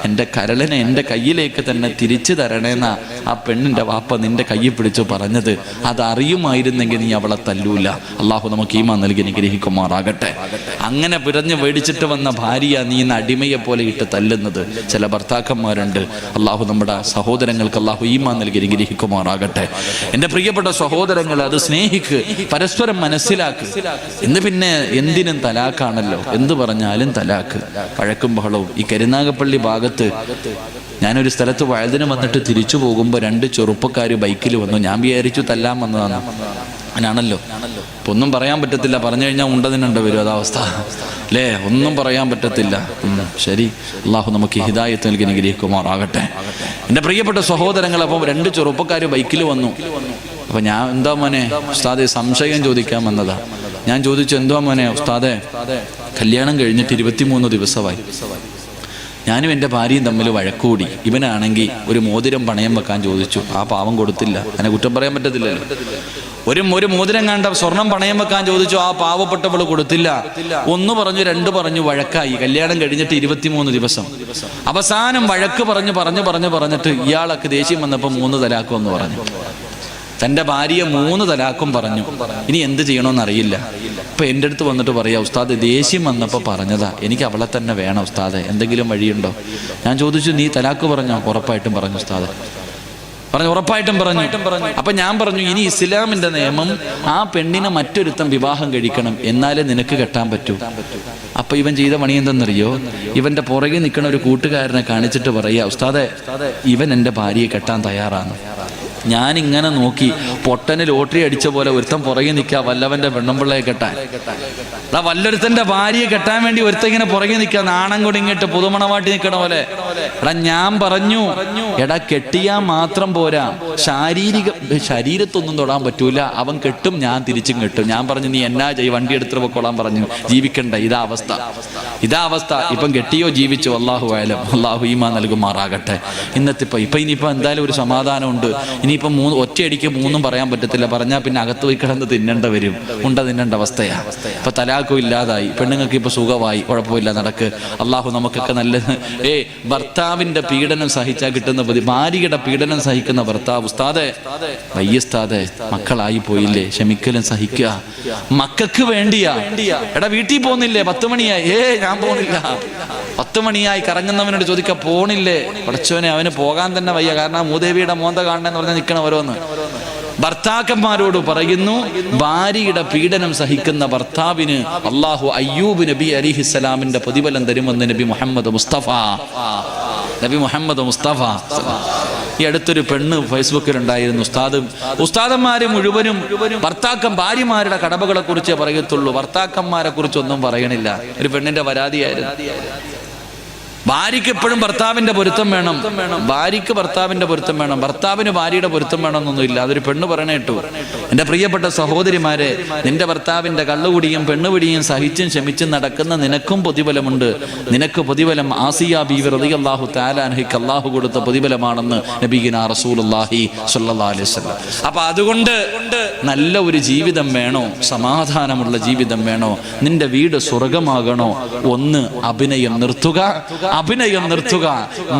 എന്റെ കരളിനെ എന്റെ കയ്യിലേക്ക് തന്നെ തിരിച്ചു തരണേന്നാ ആ പെണ്ണിന്റെ വാപ്പ നിന്റെ കയ്യിൽ പിടിച്ചു പറഞ്ഞത്. അതറിയുമായിരുന്നെങ്കിൽ നീ അവളെ തല്ലൂല. അള്ളാഹു നമുക്ക് ഈമാൻ നൽകി അനുഗ്രഹിക്കുമാറാകട്ടെ. അങ്ങനെ പിറഞ്ഞു മേടിച്ചിട്ട് വന്ന ഭാര്യ നീ ഇന്ന് അടിമയെ പോലെ ഇട്ട് തല്ലുന്നത് ചില ഭർത്താക്കന്മാരുണ്ട്. അള്ളാഹു നമ്മുടെ സഹോദരങ്ങൾക്ക് അള്ളാഹു ഈമാൻ നൽകി അനുഗ്രഹിക്കുമാറാകട്ടെ. എൻ്റെ പ്രിയപ്പെട്ട സഹോദരങ്ങൾ, അത് സ്നേഹിക്ക്, പരസ്പരം മനസ്സിലാക്ക്. ഇന്ന് പിന്നെ എന്തിനും തലാക്കാണല്ലോ, എന്ത് പറഞ്ഞാലും തലാക്ക്, പഴക്കും ബഹളവും. ഈ കരുനാഗപ്പള്ളി ഭാഗത്ത് ഞാനൊരു സ്ഥലത്ത് വഴുതിന് വന്നിട്ട് തിരിച്ചു പോകുമ്പോൾ 2 ചെറുപ്പക്കാർ ബൈക്കിൽ വന്നു. ഞാൻ വിചാരിച്ചു തല്ലാൻ വന്നതാണ്. അങ്ങനാണല്ലോ, ഇപ്പൊ ഒന്നും പറയാൻ പറ്റത്തില്ല. പറഞ്ഞു കഴിഞ്ഞാൽ ഉണ്ടതിനുണ്ട് വരും, അതാവസ്ഥ അല്ലേ? ഒന്നും പറയാൻ പറ്റത്തില്ല. ശരി, അള്ളാഹു നമുക്ക് ഹിദായത്ത് നൽകി അനുഗ്രഹിക്കുമാറാകട്ടെ. എൻ്റെ പ്രിയപ്പെട്ട സഹോദരങ്ങൾ, അപ്പം 2 ചെറുപ്പക്കാർ ബൈക്കിൽ വന്നു. അപ്പൊ ഞാൻ, എന്താ മോനെ ഉസ്താദെ, സംശയം ചോദിക്കാൻ വന്നതാ. ഞാൻ ചോദിച്ചു, എന്തുവാ മോനെ ഉസ്താദെ, കല്യാണം കഴിഞ്ഞിട്ട് 23 ദിവസമായി. ഞാനും എൻ്റെ ഭാര്യയും തമ്മിൽ വഴക്കൂടി. ഇവനാണെങ്കിൽ ഒരു മോതിരം പണയം വെക്കാൻ ചോദിച്ചു. ആ പാവം കൊടുത്തില്ല. അതിനെ കുറ്റം പറയാൻ പറ്റത്തില്ലല്ലോ. ഒരു മോതിരം കണ്ട സ്വർണം പണയം വെക്കാൻ ചോദിച്ചു. ആ പാവപ്പെട്ടവള് കൊടുത്തില്ല. 1 പറഞ്ഞു 2 പറഞ്ഞു, വഴക്കായി. കല്യാണം കഴിഞ്ഞിട്ട് 23 ദിവസം. അവസാനം വഴക്ക് പറഞ്ഞിട്ട് ഇയാളൊക്കെ ദേഷ്യം വന്നപ്പോൾ 3 തലാക്കും എന്ന് പറഞ്ഞു. തൻ്റെ ഭാര്യയെ 3 തലാക്കും പറഞ്ഞു. ഇനി എന്ത് ചെയ്യണമെന്നറിയില്ല. ഇപ്പൊ എൻ്റെ അടുത്ത് വന്നിട്ട് പറയാ, ഉസ്താദ് ദേഷ്യം വന്നപ്പോൾ പറഞ്ഞതാ, എനിക്ക് അവളെ തന്നെ വേണം ഉസ്താദെ, എന്തെങ്കിലും വഴിയുണ്ടോ? ഞാൻ ചോദിച്ചു, നീ തലാക്ക് പറഞ്ഞോ? ഉറപ്പായിട്ടും പറഞ്ഞു ഉസ്താദെ, ഉറപ്പായിട്ടും പറഞ്ഞു. അപ്പൊ ഞാൻ പറഞ്ഞു, ഇനി ഇസ്ലാമിന്റെ നിയമം, ആ പെണ്ണിനെ മറ്റൊരുത്തം വിവാഹം കഴിക്കണം, എന്നാലേ നിനക്ക് കെട്ടാൻ പറ്റൂ. അപ്പൊ ഇവൻ ചെയ്ത പണി എന്തെന്നറിയോ? ഇവന്റെ പുറകെ നിൽക്കുന്ന ഒരു കൂട്ടുകാരനെ കാണിച്ചിട്ട് പറയാ, ഉസ്താദെ, ഇവൻ എൻ്റെ ഭാര്യയെ കെട്ടാൻ തയ്യാറാണ്. ഞാനിങ്ങനെ നോക്കി, പൊട്ടന് ലോട്ടറി അടിച്ച പോലെ ഒരുത്തൻ പുറകെ നിൽക്കുക വല്ലവന്റെ പെണ്ണുമ്പിള്ളയെ കെട്ടാൻ. വല്ലൊരുത്തന്റെ ഭാര്യയെ കെട്ടാൻ വേണ്ടി ഒരുത്തൻ ഇങ്ങനെ പുറകെ നിൽക്കുക, നാണം കൊടിങ്ങിട്ട് പുതുമണവാട്ടി നിൽക്കണ പോലെ. ഞാൻ പറഞ്ഞു, എടാ കെട്ടിയാൽ മാത്രം പോരാ, ശരീരത്തൊന്നും തൊടാൻ പറ്റൂല. അവൻ കെട്ടും, ഞാൻ തിരിച്ചും കെട്ടും. ഞാൻ പറഞ്ഞു, നീ എന്നാ വണ്ടി എടുത്തിട്ട് പൊക്കോളാൻ പറഞ്ഞു. ജീവിക്കണ്ട, ഇതാ അവസ്ഥ. ഇപ്പം കെട്ടിയോ ജീവിച്ചോ, അള്ളാഹു ആയാലും അള്ളാഹു ഈമാൻ നൽകുമാറാകട്ടെ. ഇനിയിപ്പോ എന്തായാലും ഒരു സമാധാനമുണ്ട്. ഇനിയിപ്പം ഒറ്റയടിക്ക് 3 പറയാൻ പറ്റത്തില്ല. പറഞ്ഞാൽ പിന്നെ അകത്ത് പോയി കിടന്ന് തിന്നേണ്ട വരും, തിന്നേണ്ട അവസ്ഥയാ. ഇപ്പൊ തലാഖും ഇല്ലാതായി, പെണ്ണുങ്ങൾക്ക് ഇപ്പൊ സുഖമായി, കുഴപ്പമില്ല, നടക്ക്. അള്ളാഹു നമുക്കൊക്കെ നല്ലത്. ഭർത്താവിന്റെ പീഡനം സഹിച്ചാൽ കിട്ടുന്ന ഭാര്യയുടെ പീഡനം സഹിക്കുന്ന ഭർത്താവ്, ഉസ്താദെ വയ്യസ്താദെ, മക്കളായി പോയില്ലേ, ക്ഷമിക്കലും സഹിക്കുക. മക്കൾക്ക് വേണ്ടിയാ. എടാ വീട്ടിൽ പോകുന്നില്ലേ? 10 മണിയായി. ഞാൻ പോകുന്നില്ല. 10 മണിയായി. കറങ്ങുന്നവനോട് ചോദിക്കാൻ പോണില്ലേ? പടച്ചോനെ, അവന് പോകാൻ തന്നെ വയ്യ. കാരണം മൂദേവിയുടെ മോന്ത കാണണമെന്ന് പറഞ്ഞാൽ നിൽക്കണം ഓരോന്ന്. ഭർത്താക്കന്മാരോട് പറയുന്നു, ഭാര്യയുടെ പീഡനം സഹിക്കുന്ന ഭർത്താവിന് അള്ളാഹു അയ്യൂബ് നബി അലിഹിസ്സലാമിന്റെ പ്രതിഫലം തരുമെന്ന് നബി മുഹമ്മദ് മുസ്തഫ. ഈ അടുത്തൊരു പെണ്ണ് ഫേസ്ബുക്കിലുണ്ടായിരുന്നു. ഉസ്താദന്മാര് മുഴുവനും ഭാര്യമാരുടെ കടമകളെ കുറിച്ചേ പറയത്തുള്ളൂ, ഭർത്താക്കന്മാരെ കുറിച്ചൊന്നും പറയണില്ല. ഒരു പെണ്ണിന്റെ പരാതിയായിരുന്നു. ഭാര്യയ്ക്ക് എപ്പോഴും ഭർത്താവിന്റെ പൊരുത്തം വേണം, ഭർത്താവിന് ഭാര്യയുടെ പൊരുത്തം വേണമെന്നൊന്നുമില്ല. അതൊരു പെണ്ണ് പറയണേട്ടു. എൻ്റെ പ്രിയപ്പെട്ട സഹോദരിമാരെ, നിന്റെ ഭർത്താവിന്റെ കള്ളുകുടിയും പെണ്ണുപിടിയും സഹിച്ചും ക്ഷമിച്ചും നടക്കുന്ന നിനക്കും പ്രതിഫലമുണ്ട്. നിനക്ക് പ്രതിഫലം ആസിയ ബീവി റളിയല്ലാഹു തആല അൻഹയ്ക്ക് അല്ലാഹു കൊടുത്ത പ്രതിഫലമാണെന്ന് നബിയിനാ റസൂലുള്ളാഹി സ്വല്ലല്ലാഹു അലൈഹി വസല്ലം. അപ്പൊ അതുകൊണ്ട് നല്ല ഒരു ജീവിതം വേണോ, സമാധാനമുള്ള ജീവിതം വേണോ, നിന്റെ വീട് സ്വർഗമാകണോ, ഒന്ന് അഭിനയം നിർത്തുക,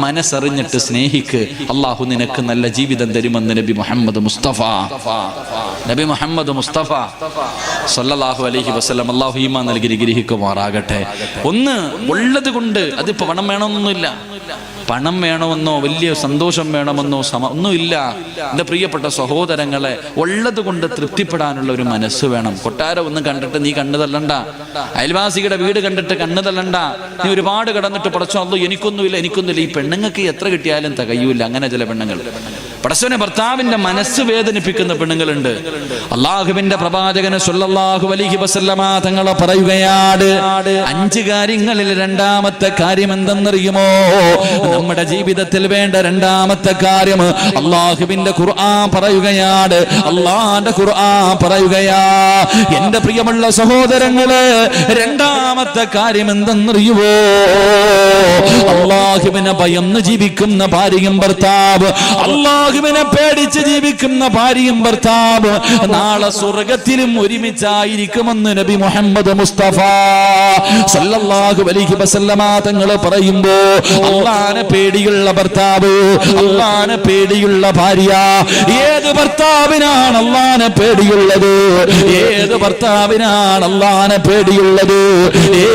മനസ്സറിഞ്ഞിട്ട് സ്നേഹിക്ക്. അള്ളാഹു നിനക്ക് നല്ല ജീവിതം തരുമെന്ന് നബി മുഹമ്മദ് മുസ്തഫ സല്ലല്ലാഹു അലൈഹി വസല്ലം. അള്ളാഹു ഈമാൻ നൽകി അനുഗ്രഹിക്കുമാറാകട്ടെ. ഒന്ന് ഉള്ളത് കൊണ്ട്, അതിപ്പോ പണം വേണമെന്നൊന്നുമില്ല, പണം വേണമെന്നോ വലിയ സന്തോഷം വേണമെന്നോ ഒന്നുമില്ല. എൻ്റെ പ്രിയപ്പെട്ട സഹോദരങ്ങളെ, ഉള്ളത് കൊണ്ട് തൃപ്തിപ്പെടാനുള്ള ഒരു മനസ്സ് വേണം. കൊട്ടാരം ഒന്ന് കണ്ടിട്ട് നീ കണ്ണു തള്ളണ്ട, അയൽവാസിയുടെ വീട് കണ്ടിട്ട് കണ്ണു തള്ളണ്ട. നീ ഒരുപാട് കടന്നിട്ട് പടച്ചോ അല്ലോ എനിക്കൊന്നുമില്ല. ഈ പെണ്ണുങ്ങൾക്ക് എത്ര കിട്ടിയാലും തികയൂല. അങ്ങനെ ചില പെണ്ണുങ്ങൾ പടച്ചോനെ ഭർത്താവിന്റെ മനസ്സ് വേദനിപ്പിക്കുന്ന പെണ്ണുങ്ങളുണ്ട്. അള്ളാഹുവിന്റെ പ്രവാചകന് സ്വല്ലല്ലാഹു അലൈഹി വസല്ലമ തങ്ങൾ പറയുകയാണ്, 5 കാര്യങ്ങളിൽ 2ാമത്തെ കാര്യം എന്തെന്നറിയുമോ? നമ്മുടെ ജീവിതത്തിൽ വേണ്ട 2ാമത്തെ കാര്യം അള്ളാഹുവിന്റെ ഖുർആൻ പറയുകയാണ്. അള്ളാന്റെ ഖുർആൻ പറയുകയാ, എന്റെ പ്രിയമുള്ള സഹോദരങ്ങള്, 2ാമത്തെ കാര്യം എന്തെന്നറിയുമോ? അള്ളാഹുവിനെ ഭയന്ന് ജീവിക്കുന്ന ഭാര്യയും ഭർത്താവ്, അള്ളാഹുവിനെ പേടിച്ച് ജീവിക്കുന്ന ഭാര്യയും ഭർത്താവ് നാളെ സ്വർഗത്തിലും ഒരുമിച്ചായിരിക്കുമെന്ന് നബി മുഹമ്മദ് മുസ്തഫ സല്ലല്ലാഹു അലൈഹി വസല്ലമ തങ്ങൾ പറയുമ്പോ, അള്ളാഹനെ പേടിയുള്ള ഭർത്താവ്, അല്ലാഹുവിനെ പേടിയുള്ള ഭാര്യ. ഏത് ഭർത്താവിനാണ് അല്ലാഹുവിനെ പേടിയുള്ളത്? ഏത് ഭർത്താവിനാണ് അല്ലാഹുവിനെ പേടിയുള്ളത്?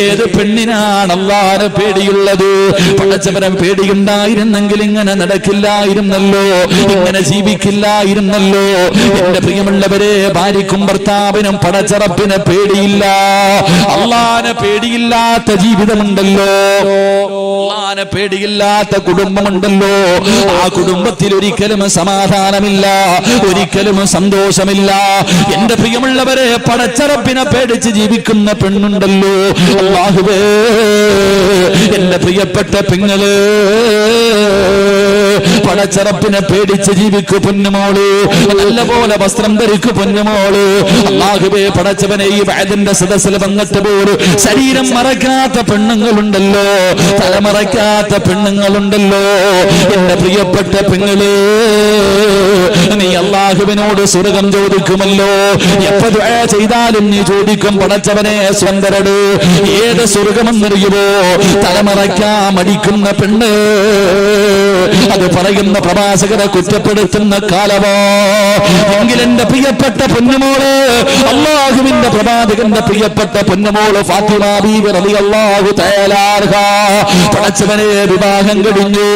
ഏത് പെണ്ണിനാണ് അല്ലാഹുവിനെ പേടിയുള്ളത്? പടച്ചവനെ പേടിയുണ്ടായിരുന്നെങ്കിൽ ഇങ്ങനെ നടക്കില്ലായിരുന്നല്ലോ, ഇങ്ങനെ ജീവിക്കില്ലായിരുന്നല്ലോ. എന്റെ പ്രിയമുള്ളവരെ, ഭാര്യക്കും ഭർത്താവിനും പടച്ചറപ്പിനെ പേടിയില്ല. അല്ലാഹുവിനെ പേടിയില്ലാത്ത ജീവിതമുണ്ടല്ലോ, അല്ലാഹുവിനെ പേടിയില്ലാത്ത കുടുംബമുണ്ടല്ലോ. ആ കുടുംബത്തിൽ ഒരിക്കലും സമാധാനമില്ല, ഒരിക്കലും സന്തോഷമില്ല. എന്റെ പ്രിയമുള്ളവരെ, പടച്ചറപ്പിനെ പേടിച്ച് ജീവിക്കുന്ന പെണ്ണുണ്ടല്ലോ. അല്ലാഹുവേ, എന്റെ പ്രിയപ്പെട്ട പെങ്ങള്, പടച്ചറപ്പിനെ പേടിച്ച് ജീവിക്കു പൊന്നുമോള്, നല്ലപോലെ വസ്ത്രം ധരിക്കു പൊന്നുമോള്. അല്ലാഹുവേ, പടച്ചവനെ, ഈ വഅദിന്റെ സദസ്സിൽ വന്നിട്ട് പോലും ശരീരം മറക്കാത്ത പെണ്ണുങ്ങളുണ്ടല്ലോ, തലമറക്കാത്ത പെണ്ണുങ്ങളുണ്ടല്ലോ. എന്റെ പ്രിയപ്പെട്ട പെങ്ങള്, നീ അല്ലാഹുവിനോട് സ്വർഗം ചോദിക്കുമല്ലോ. എപ്പോ ദുആ ചെയ്താലും നീ ചോദിക്കും, പടച്ചവനെ സ്വന്തരട്. ഏത് സ്വർഗമെന്നറിയുമോ? തലമറയ്ക്കാൻ മടിക്കുന്ന പെണ്ണ്, അത് പറയുന്ന പ്രവാചകരെ കുറ്റപ്പെടുത്തുന്ന കാലമോ? എങ്കിൽ എന്റെ പ്രിയപ്പെട്ട പൊന്നുമോള്, അല്ലാഹുവിന്റെ പ്രവാചകന്റെ പ്രിയപ്പെട്ട പൊന്നുമോള് ഫാത്തിമ ബീവി റളിയല്ലാഹു തആല അൻഹ, പടച്ചവനെ വിവാഹം കഴിഞ്ഞു.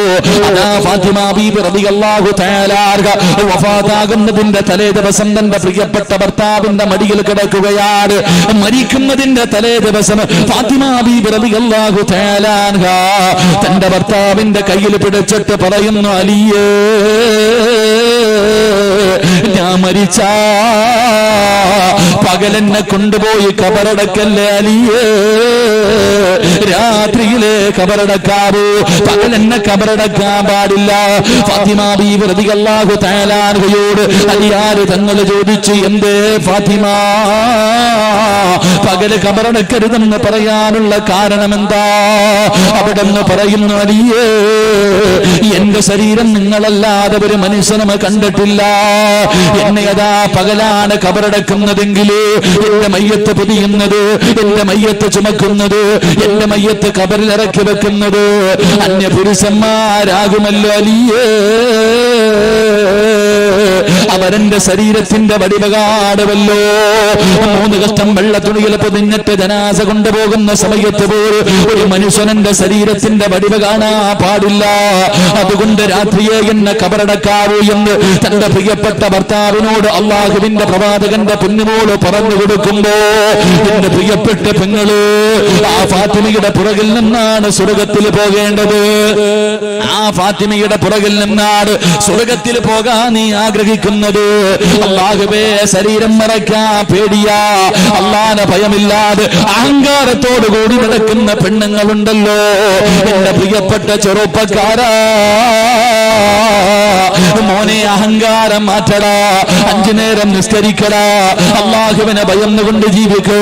അതാ ഫാത്തിമ ബീവി റളിയല്ലാഹു തആല അൻഹ വഫാത്താകുന്നതിന്റെ തലേ ദിവസം തന്റെ പ്രിയപ്പെട്ട ഭർത്താവിന്റെ മടിയിൽ കിടക്കുകയാണ്. മരിക്കുന്നതിന്റെ തലേ ദിവസം ഫാത്തിമ ബീവി റളിയല്ലാഹു തആല അൻഹ തന്റെ ഭർത്താവിന്റെ കയ്യിൽ പിടിച്ചിട്ട് പറയുന്നു, അലിയേ, ഞാൻ മരിച്ച പകലെന്നെ കൊണ്ടുപോയി കബറടക്കല്ലേ അലിയേ, രാത്രിയിലെ കബറടക്കാവൂ, പകലെന്നെ കബറടക്കാൻ പാടില്ല. ഫാത്തിമ ബീവി റളിയല്ലാഹു തആല അൻഹയോട് അലിയാർ തങ്ങൾ ചോദിച്ചു, എന്തേ ഫാത്തിമ പകല് കബറടക്കരുതെന്ന് പറയാനുള്ള കാരണം എന്താ? അവിടെന്ന് പറയുന്നു, അലിയേ, എന്റെ ശരീരം നിങ്ങളല്ലാതെ ഒരു മനുഷ്യനും കണ്ടിട്ടില്ല. എന്നെ അതാ പകലാണ് കബറടക്കുന്നതെങ്കിൽ എന്റെ മയ്യത്ത് പൊതിയുന്നത്, എന്റെ മയ്യത്ത് ചുമക്കുന്നത്, എന്റെ മയ്യത്ത് കബറിൽ ഇറക്കി വെക്കുന്നത് അന്യപുരുഷന്മാരാകുമല്ലോ അലിയേ. അവരെന്റെ ശരീരത്തിന്റെ വടിവകാടുമല്ലോ. 3 കഷ്ടം വെള്ള തുണിയിൽ പൊതിഞ്ഞിട്ട് ജനാസ കൊണ്ടുപോകുന്ന സമയത്ത് പോലും ഒരു മനുഷ്യനെന്റെ ശരീരത്തിന്റെ വടിവ് കാണാൻ പാടില്ല. അതുകൊണ്ട് രാത്രിയെ എന്നെ കബറടക്കാവൂ എന്ന് തന്റെ പ്രിയപ്പെട്ട ഭർത്താവിനോട് അല്ലാഹുവിന്റെ പ്രവാചകന്റെ പൊന്നുമോള് പറഞ്ഞു കൊടുക്കുമ്പോ, എന്റെ പ്രിയപ്പെട്ട പെങ്ങള്, ആ ഫാത്തിമയുടെ പുറകിൽ നിന്നാണ് സ്വർഗത്തിൽ പോകേണ്ടത്. ആ ഫാത്തിമയുടെ പുറകിൽ നിന്നാണ് സ്വർഗത്തിൽ പോകാൻ നീ ആഗ്രഹിക്കുന്നത്. അല്ലാഹുവേ, ശരീരം മറയ്ക്കാൻ പേടിയാ, അല്ലാഹുവിനെ ഭയമില്ലാതെ അഹങ്കാരത്തോടു കൂടി നടക്കുന്ന പെണ്ണുങ്ങളുണ്ടല്ലോ. എന്റെ പ്രിയപ്പെട്ട ചെറുപ്പക്കാരാ, മോനെ, അഹങ്കാരം മാറ്റടാ, 5 നേരം നിസ്കരിക്കടാ, അല്ലാഹുവിനെ ഭയന്നുകൊണ്ട് ജീവിക്കൂ,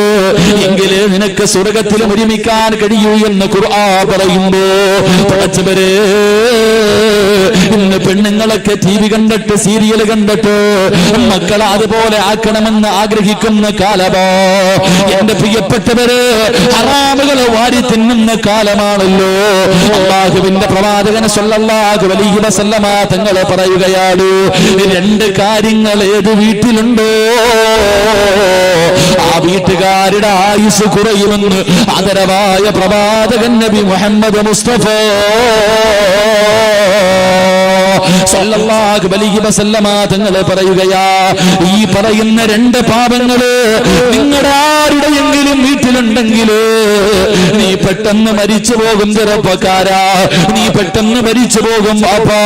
എങ്കിലേ നിനക്ക് സ്വർഗത്തിലും ഒരുമിക്കാൻ കഴിയൂ എന്ന് ഖുർആൻ പറയുമ്പോ, പടച്ചവരെ, ഇന്ന് പെണ്ണുങ്ങളൊക്കെ TV കണ്ടിട്ട്, സീരിയൽ കണ്ടിട്ട് മക്കളെ അതുപോലെ ആക്കണമെന്ന് ആഗ്രഹിക്കുന്ന കാലമോ? എന്റെ പ്രിയപ്പെട്ടവര്, ഹറാമുകളെ വാരി തിന്നുന്ന കാലമാണല്ലോ. അല്ലാഹുവിന്റെ പ്രവാചകൻ സ്വല്ലല്ലാഹു അലൈഹി വസല്ലമ തങ്ങളെ പറയുകയാണ്, 2 കാര്യങ്ങൾ ഏത് വീട്ടിലുണ്ടോ ആ വീട്ടുകാരുടെ ആയുസ് കുറയുമെന്ന് ആദരവായ പ്രവാചകൻ നബി മുഹമ്മദ് മുസ്തഫ സല്ലല്ലാഹു അലൈഹി വസല്ലമ തങ്ങൾ പറയുകയാ, ഈ പറയുന്ന 2 പാപങ്ങള് നിങ്ങളുടെ ആരുടെയെങ്കിലും വീട്ടിലുണ്ടെങ്കിൽ നീ പെട്ടെന്ന് മരിച്ചു പോകും ചെറുപ്പക്കാരാ, നീ പെട്ടെന്ന് മരിച്ചു പോകും പാപ്പാ,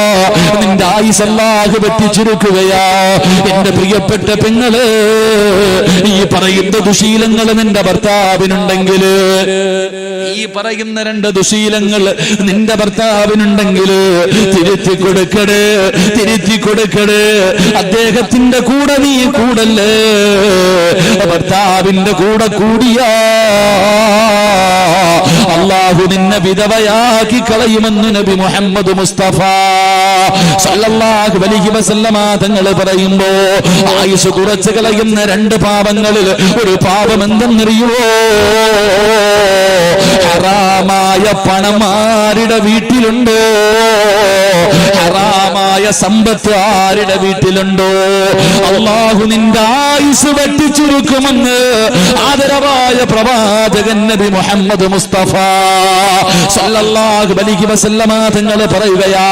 നിന്റെ ആയുസ് അല്ലാഹു വെട്ടിച്ചുരുക്കുകയാ. എന്റെ പ്രിയപ്പെട്ട പെങ്ങള്, ഈ പറയുന്ന ദുശീലങ്ങൾ നിന്റെ ഭർത്താവിനുണ്ടെങ്കിൽ, ഈ പറയുന്ന 2 ദുശീലങ്ങൾ നിന്റെ ഭർത്താവിനുണ്ടെങ്കിൽ തിരുത്തി കൊടുക്കണം. കൊടുക്കട്, തിരുത്തി കൊടുക്കട്. അദ്ദേഹത്തിന്റെ കൂടെ നീ കൂടല്ലേ, ഭർത്താവിന്റെ കൂടെ കൂടിയാ അല്ലാഹു നിന്നെ വിധവയാക്കി കളയുമെന്ന് നബി മുഹമ്മദ് മുസ്തഫ സല്ലല്ലാഹു അലൈഹി വസല്ലമ തങ്ങൾ പറയുമ്പോ ആയുസ് കുറച്ച് കളയുന്ന രണ്ട് പാപങ്ങളിൽ ഒരു പാപം എന്തെന്നറിയുവോ? ഹറാമായ പണം ആരുടെ വീട്ടിലുണ്ടോ, ഹറാമായ സമ്പത്ത് ആരുടെ വീട്ടിലുണ്ടോ, അല്ലാഹു നിന്റെ ആയുസ് വെട്ടിച്ചുരുക്കുമെന്ന് ആദരവായ പ്രവാചകൻ നബി മുഹമ്മദ് മുസ്തഫ സല്ലല്ലാഹു അലൈഹി വസല്ലമ തങ്ങൾ പറയുകയാ,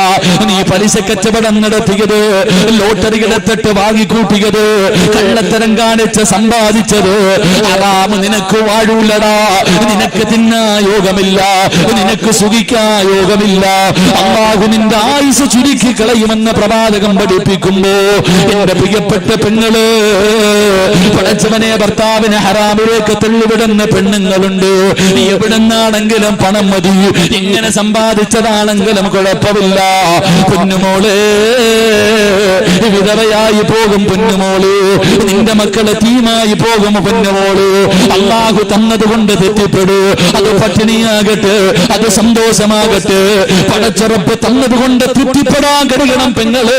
നീ പലിശ കച്ചവടം നടത്തിയത്, ലോട്ടറി എടുത്തിട്ട് വാങ്ങിക്കൂട്ടിയത്, കള്ളത്തരം കാണിച്ച് സമ്പാദിച്ചത് ഹറാമ് നിനക്ക് വാഴൂലടാ. നിനക്ക് തിന്നാ യോഗമില്ല, നിനക്ക് സുഖിക്കാ യോഗമില്ല. അല്ലാഹു നിന്റെ ആയുസ് ചുരുക്കി കളയുമെന്ന് പ്രവാചകം പഠിപ്പിക്കുമ്പോ എന്റെ പ്രിയപ്പെട്ട പെങ്ങള്, പടച്ചവനെ ഭർത്താവിനെ ഹറാമിലേക്ക് തള്ളിവിടുന്ന പെണ്ണുങ്ങളുണ്ട്. എവിടുന്നാണെങ്കിലും പണം മതി, ഇങ്ങനെ സമ്പാദിച്ചതാണെങ്കിലും കുഴപ്പമില്ല. പൊന്നുമോളെ, വിധവയായി പോകും പൊന്നുമോള്, നിന്റെ മക്കള് തീമായി പോകും പൊന്നുമോള്. അല്ലാഹു തന്നതുകൊണ്ട് തെറ്റിപ്പെടൂ, അത് പട്ടിണിയാകട്ടെ, അത് സന്തോഷമാകട്ടെ, പടച്ചുറപ്പ് തന്നതുകൊണ്ട് തൃപ്തിപ്പെടാൻ കഴിയണം പെങ്ങള്.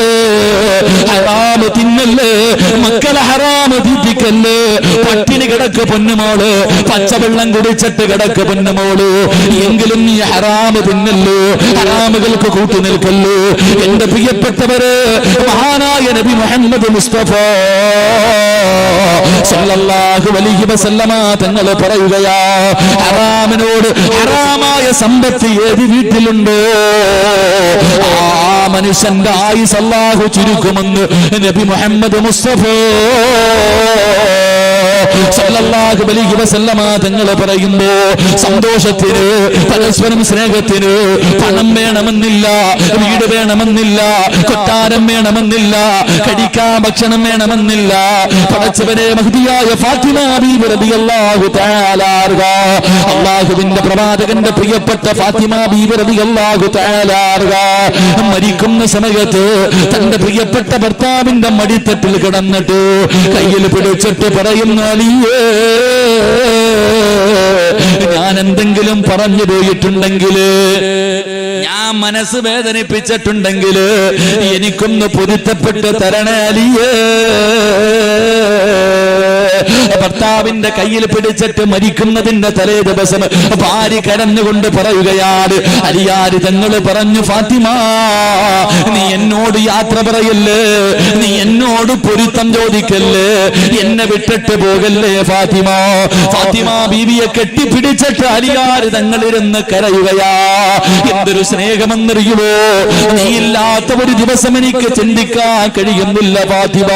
ഹറാമ് തിന്നല്ലേ, മക്കളെ ഹറാമ് തീറ്റിക്കല്ലേ. പട്ടിണി കിടക്ക് പൊന്നുമോള്, പച്ചവെള്ളം കുടിച്ചിട്ട് കിടക്ക് പൊന്നുമോള്. എങ്കിലും നീ ഹറാമ് തിന്നല്ലോ, ഹറാമുകൾക്ക് കൂട്ടു നിൽക്കല്ലോ. എന്റെ പ്രിയപ്പെട്ടവര്, മഹാനായ നബി മുഹമ്മദ് മുസ്തഫ സല്ലല്ലാഹു അലൈഹി വസല്ലമ തങ്ങൾ പറയുകയാ, ഹറാമിനോട്, ഹറാമായ സമ്പത്ത് ഏത് വീട്ടിലുണ്ടോ ആ മനുഷ്യന്റെ ആയുസ് അല്ലാഹു ചുരുക്കുമെന്ന് നബി മുഹമ്മദ് മുസ്തഫ സല്ലല്ലാഹു അലൈഹി വസല്ലമ തങ്ങൾ പറയുമ്പോ സന്തോഷത്തിന്, പരസ്പരം സ്നേഹത്തിന് പണം വേണമെന്നില്ല, വീട് വേണമെന്നില്ല, കൊട്ടാരം വേണമെന്നില്ല, കഴിക്കാൻ ഭക്ഷണം വേണമെന്നില്ല. പടച്ചവനെ മഹ്ദിയായ ഫാത്തിമ ബീബി റളിയല്ലാഹു തആല അൻഹ, അല്ലാഹുവിന്റെ പ്രവാചകന്റെ പ്രിയപ്പെട്ട ഫാത്തിമ ബീബി റളിയല്ലാഹു തആല അൻഹ മരിക്കുന്ന സമയത്ത് തന്റെ പ്രിയപ്പെട്ട ഭർത്താവിന്റെ മടിത്തട്ടിൽ കിടന്നിട്ട് കയ്യിൽ പിടിച്ചിട്ട് പറയുന്ന, ഞാൻ എന്തെങ്കിലും പറഞ്ഞു പോയിട്ടുണ്ടെങ്കിൽ, ഞാൻ മനസ്സ് വേദനിപ്പിച്ചിട്ടുണ്ടെങ്കിൽ എനിക്കൊന്ന് പൊരുത്തപ്പെട്ട് തരണേ അലിയേ. ഭർത്താവിന്റെ കയ്യിൽ പിടിച്ചിട്ട് മരിക്കുന്നതിന്റെ തലേ ദിവസം ഭാര്യ കരഞ്ഞുകൊണ്ട് പറയുകയാണ്, അലിയാര് തങ്ങള് പറഞ്ഞു, ഫാത്തിമ നീ എന്നോട് യാത്ര പറയല്ലേ, നീ എന്നോട് പൊരുത്തം ചോദിക്കല്ലേ, എന്നെ വിട്ടിട്ട് പോകല്ലേ ഫാത്തിമ. ഫാത്തിമ ബീവിയെ കെട്ടിപ്പിടിച്ചിട്ട് അലിയാര് തങ്ങളിരുന്ന് കരയുകയാ. എന്തൊരു സ്നേഹമെന്നറിയുമോ? നീയില്ലാത്ത ഒരു ദിവസം എനിക്ക് ചിന്തിക്കാൻ കഴിയുന്നില്ല ഫാത്തിമ.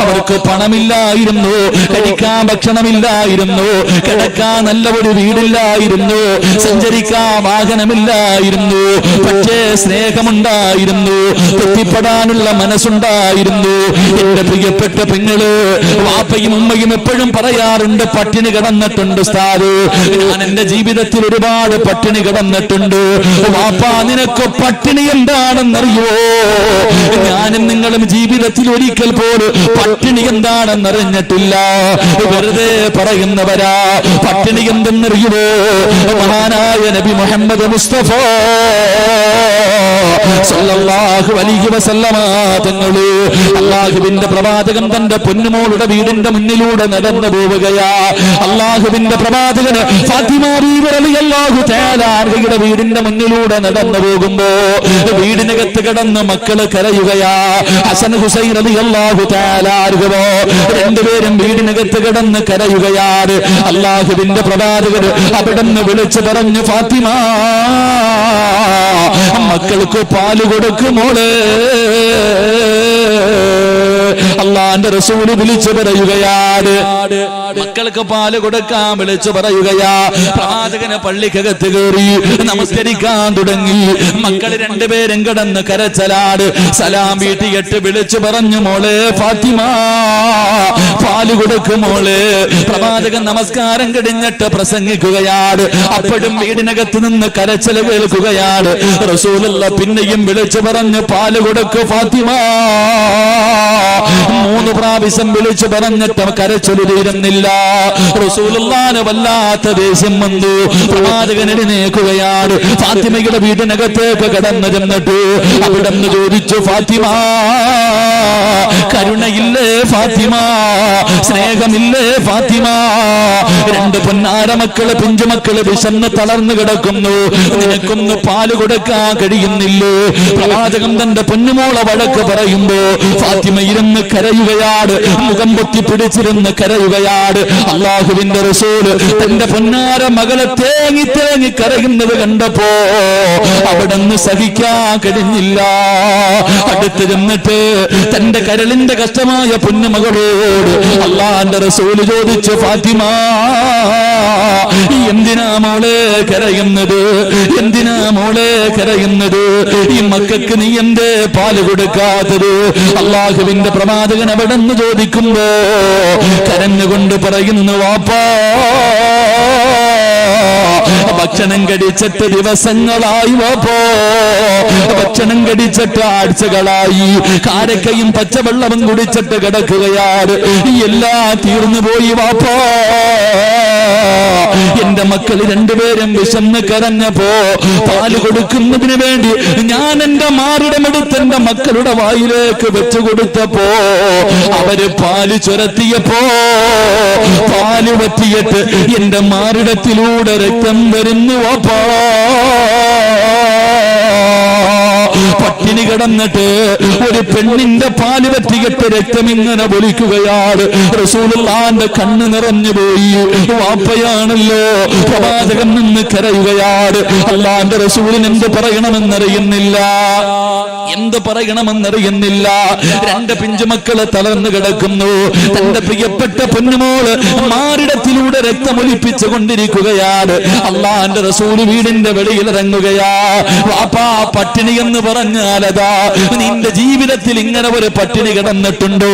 അവർക്ക് പണമില്ലായിരുന്നു, കഴിക്കാൻ ഭക്ഷണമില്ലായിരുന്നു, കിടക്കാൻ നല്ല ഒരു വീടില്ലായിരുന്നു, സഞ്ചരിക്കാൻ വാഹനമില്ലായിരുന്നു, പക്ഷേ സ്നേഹമുണ്ടായിരുന്നു, തെറ്റിപ്പെടാനുള്ള മനസ്സുണ്ടായിരുന്നു. എന്റെ പ്രിയപ്പെട്ട പെങ്ങള്, വാപ്പയും ഉമ്മയും എപ്പോഴും പറയാറുണ്ട്, പട്ടിണി കിടന്നിട്ടുണ്ട് ഉസ്താദ്, ഞാൻ എന്റെ ജീവിതത്തിൽ ഒരുപാട് പട്ടിണി കിടന്നിട്ടുണ്ട്. വാപ്പ, നിനക്ക് പട്ടിണി എന്താണെന്നറിയോ? ഞാനും നിങ്ങളും ജീവിതത്തിൽ ഒരിക്കൽ പോലും പട്ടിണി എന്താണെന്നറിഞ്ഞിട്ടില്ല. വെറുതെ പറയുന്നവരാ. പട്ടിണി എന്തെന്നറിയുമോ? മഹാനായ നബി മുഹമ്മദ് മുസ്തഫ സല്ലല്ലാഹു അലൈഹി വസല്ലമ തങ്ങള്, അല്ലാഹുവിന്റെ പ്രവാചകൻ തന്റെ പൊന്നുമോളുടെ വീടിന്റെ മുന്നിലൂടെ നടന്നു പോവുകയാ. അല്ലാഹുവിന്റെ പ്രവാചകന് ഫാത്തിമ ബീവി റളിയല്ലാഹു തആല അൻഹയുടെ വീടിന്റെ മുന്നിലൂടെ നടന്നു പോകുമ്പോ വീടിനകത്ത് കിടന്ന് മക്കള് കരയുകയാ. ഹസൻ ഹുസൈൻ റളിയല്ലാഹു തആല അൻഹു രണ്ടുപേരും വീടിനകത്ത് കിടന്ന് കരയുകയാണ്. അല്ലാഹുവിന്റെ പ്രവാചകൻ അവിടുന്ന് വിളിച്ചു പറഞ്ഞു, ഫാത്തിമ മക്കൾക്ക് പാല് കൊടുക്കുമോളെ. അള്ളാന്റെ റസൂല് വിളിച്ചു പറയുകയാണ്, മക്കൾക്ക് പാല് കൊടുക്കാൻ വിളിച്ചു പറയുകയാ. പ്രവാചകന് പള്ളിക്കകത്ത് കയറി നമസ്കരിക്കാൻ തുടങ്ങി. മക്കൾ രണ്ടുപേരും കിടന്ന് കരച്ചലാട്. സലാം വീട്ടിയിട്ട് വിളിച്ചു പറഞ്ഞു, മോളെ ഫാത്തിമ പാല് പാല് കൊടുക്കുമോള്. പ്രവാചകൻ നമസ്കാരം കഴിഞ്ഞിട്ട് പ്രസംഗിക്കുകയാണ്. അപ്പോഴും വീടിനകത്ത് നിന്ന് കരച്ചിൽ കേൾക്കുകയാണ്. റസൂലുള്ള പിന്നെയും വിളിച്ചു പറഞ്ഞു, പാല് കൊടുക്കു ഫാത്തിമ. 3 പ്രാവശ്യം വിളിച്ചു പറഞ്ഞിട്ട് കരച്ചിൽ തീരുന്നില്ല. റസൂലുള്ളാഹിന് വല്ലാത്ത ദേഷ്യം വന്നു. പ്രവാചകൻ എഴുന്നേൽക്കുകയാണ്. ഫാത്തിമയുടെ വീടിനകത്തേക്ക് കടന്നു ചെന്നിട്ട് അവിടെ നിന്ന് ചോദിച്ചു, ഫാത്തിമ കരുണയില്ലേ ഫാത്തിമ, സ്നേഹമില്ലേ ഫാത്തിമ? 2 പൊന്നാര മക്കള്, പിഞ്ചുമക്കള് വിശന്ന് തളർന്നു കിടക്കുന്നു, നിനക്കൊന്ന് പാല് കൊടുക്കാൻ കഴിയുന്നില്ലേ? പ്രവാചകൻ തന്റെ പൊന്നുമോളെ വഴക്ക് പറയുമ്പോ ഫാത്തിമ ഇരുന്ന് കരയുകയാണ്. മുഖം പൊത്തി പിടിച്ചിരുന്ന് കരയുകയാണ്. അല്ലാഹുവിന്റെ റസൂല് തന്റെ പൊന്നാര മകളെ തേങ്ങി തേങ്ങി കരയുന്നത് കണ്ടപ്പോ അവിടെന്ന് സഹിക്കാൻ കഴിഞ്ഞില്ല. അടുത്ത് ചെന്നിട്ട് തന്റെ കരളിന്റെ കഷ്ടമായ പൊന്നുമകളോട് അല്ലാഹുവിന്റെ റസൂല് ചോദിച്ചു, ഫാത്തിമ എന്തിനാ മോളെ കരയുന്നത്? എന്തിനാ മോളെ കരയുന്നത്? ഈ മക്കൾക്ക് നീ എന്തേ പാല് കൊടുക്കാത്തത്? അല്ലാഹുവിന്റെ പ്രവാചകൻ അവിടെ നിന്ന് ചോദിക്കുമ്പോ കരഞ്ഞുകൊണ്ട് പറയുന്നു, വാപ്പാ ഭക്ഷണം കഴിച്ചിട്ട് ദിവസങ്ങളായി, വാപ്പോ ഭക്ഷണം കഴിച്ചിട്ട് ആഴ്ചകളായി, കാരക്കയും പച്ചവെള്ളവും കുടിച്ചിട്ട് കിടക്കുകയാണ്. എല്ലാം തീർന്നു പോയി വാപ്പോ. എന്റെ മക്കൾ 2 പേരും വിശന്ന് കരഞ്ഞപ്പോ പാല് കൊടുക്കുന്നതിന് വേണ്ടി ഞാൻ എന്റെ മാറിടമെടുത്ത് എന്റെ മക്കളുടെ വായിലേക്ക് വെച്ചു കൊടുത്തപ്പോ അവര് പാല് ചുരത്തിയപ്പോ പാല് വറ്റിയിട്ട് എന്റെ മാറിടത്തിലൂടെ രക്തം വരുന്നു വാപ്പാ. പട്ടിണി കിടന്നിട്ട് ഒരു പെണ്ണിന്റെ പാല് പറ്റിയിട്ട് രക്തം ഇങ്ങനെ പൊലിക്കുകയാണ്. റസൂലുള്ളാഹിന്റെ കണ്ണ് നിറഞ്ഞു പോയി. വാപ്പയാണല്ലോ. പ്രവാചകൻ നിന്ന് കരയുകയാണ്. അല്ലാഹുവിന്റെ റസൂലിന് എന്ത് പറയണമെന്നറിയുന്നില്ല, എന്ത് പറയണമെന്നറിയുന്നില്ല. 2 പിഞ്ചുമക്കള് തളർന്നു കിടക്കുന്നു. തന്റെ പ്രിയപ്പെട്ട പൊന്നുമോള് മാറിടത്തിലൂടെ രക്തമൊലിപ്പിച്ചു കൊണ്ടിരിക്കുകയാണ്. അല്ലാഹുവിന്റെ റസൂല് വീടിന്റെ വെളിയിൽ ഇറങ്ങുകയാ. വാപ്പാ പട്ടിണി എന്ന് പറഞ്ഞാലതാ നിന്റെ ജീവിതത്തിൽ ഇങ്ങനെ ഒരു പട്ടിണി കിടന്നിട്ടുണ്ടോ?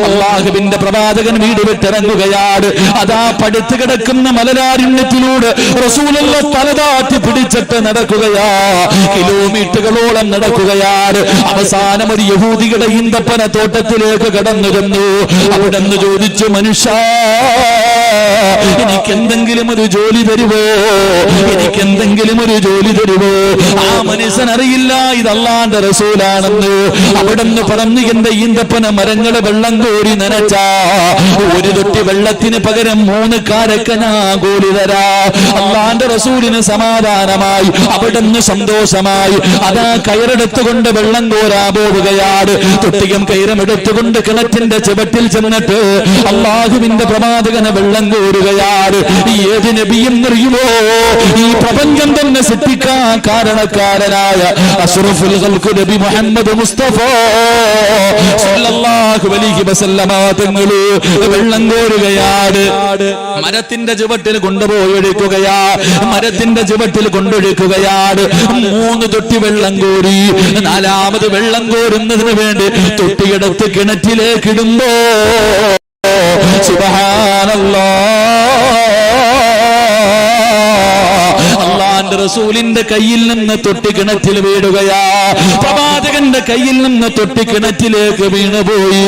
അല്ലാഹുവിന്റെ പ്രവാചകൻ വീട് വിട്ടിറങ്ങുകയാണ്. അതാ പടുത്തു കിടക്കുന്ന മലരാരണ്യത്തിലൂടെ റസൂലുള്ള തലതാറ്റി പിടിച്ചിട്ട് നടക്കുകയാ. കിലോമീറ്ററുകളോളം നടക്കുകയാണ്. അവസാനം ഒരു യഹൂദിയുടെ ഈന്തപ്പന തോട്ടത്തിലേക്ക് കടന്നു ചെന്നു. അവിടെ നിന്ന് ചോദിച്ചു, മനുഷ്യ എനിക്കെന്തെങ്കിലും ഒരു ജോലി തരുവോ? എനിക്കെന്തെങ്കിലും ഒരു ജോലി തരുവോ? ആ മനുഷ്യൻ അറിയില്ല ഇത് അല്ലാഹുവിന്റെ റസൂലാണെന്ന്. അവിടെ നിന്ന് പറഞ്ഞു, എന്റെ ഈന്തപ്പന മരങ്ങളെ വെള്ളം കോരി നനച്ച 1 തൊട്ടി വെള്ളത്തിന് പകരം 3 കാരക്ക ഞാൻ കോരി തരാ. അല്ലാഹുവിന്റെ റസൂലിന് സമാധാനമായി, അവിടെ നിന്ന് സന്തോഷമായി. അതാ കയറെടുത്തുകൊണ്ട് വെള്ളം കോരാ പോവുകയാണ്. തൊട്ടിയും കയറും എടുത്തുകൊണ്ട് കിണറ്റിന്റെ ചുവട്ടിൽ ചെന്നിട്ട് അല്ലാഹുവിന്റെ പ്രവാചകനെ വെള്ളം കോരുകയാണ്. ഏത് നബിയും അറിയുമോ? ഈ പ്രപഞ്ചം തന്നെ സൃഷ്ടിക്കാൻ കാരണക്കാരനായ അഷ്റഫുൽ ഖൽഖ് നബി മുഹമ്മദ് മുസ്തഫ സല്ലല്ലാഹു അലൈഹി വസല്ലമ തങ്ങൾ വെള്ളം കോരുകയാണ്. മരത്തിന്റെ ചുവട്ടിൽ കൊണ്ടുപോയി ഒഴിക്കുകയാ. മരത്തിന്റെ ചുവട്ടിൽ കൊണ്ടൊഴിക്കുകയാണ്. 3 തൊട്ടി വെള്ളം കോരി 4ാമത് വെള്ളം കോരുന്നതിന് വേണ്ടി തൊട്ടിയെടുത്ത് കിണറ്റിലേക്ക് ഇടുമ്പോ സുബ്ഹാനല്ലാഹ്, അല്ലാഹുവിന്റെ റസൂലിന്റെ കയ്യിൽ നിന്ന് തൊട്ടി കിണറ്റിൽ വീഴുകയാ. പ്രവാചകന്റെ കയ്യിൽ നിന്ന് തൊട്ടി കിണറ്റിലേക്ക് വീണുപോയി.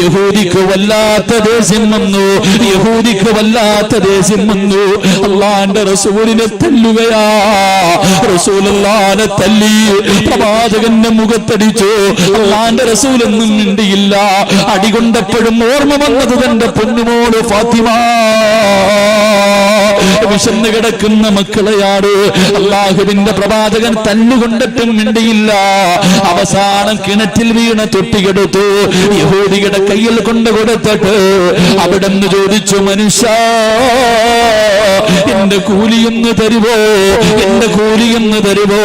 യഹൂദിക്ക് വല്ലാത്ത ദേഷ്യം വന്നു. യഹൂദിക്ക് വല്ലാത്ത ദേഷ്യം വന്നു. അല്ലാഹുവിന്റെ റസൂലിനെ തല്ലുകയാ. റസൂലുള്ളാഹിനെ തല്ലി പ്രവാചകന്റെ മുഖത്തടിച്ചു. അല്ലാഹുവിന്റെ റസൂലൊന്നും മിണ്ടിയില്ല. അടികൊണ്ടപ്പോഴും ഓർമ്മ വന്നത് തന്റെ പൊന്നുമോള് ഫാത്തിമ. വിശന്ന് കിടക്കുന്ന മക്കളെയാണ് അല്ലാഹുവിന്റെ പ്രവാചകൻ തല്ലുകൊണ്ടിട്ടും മിണ്ടിയില്ല. അവസാനം കിണറ്റിൽ വീണ തൊട്ടിയെടുത്തു യഹൂദിയുടെ കയ്യിൽ കൊണ്ട് കൊടുത്തിട്ട് അവിടെ നിന്ന് ചോദിച്ചു, മനുഷ്യ എന്റെ കൂലിയൊന്ന് തരുവോ? എന്റെ കൂലിയൊന്ന് തരുവോ?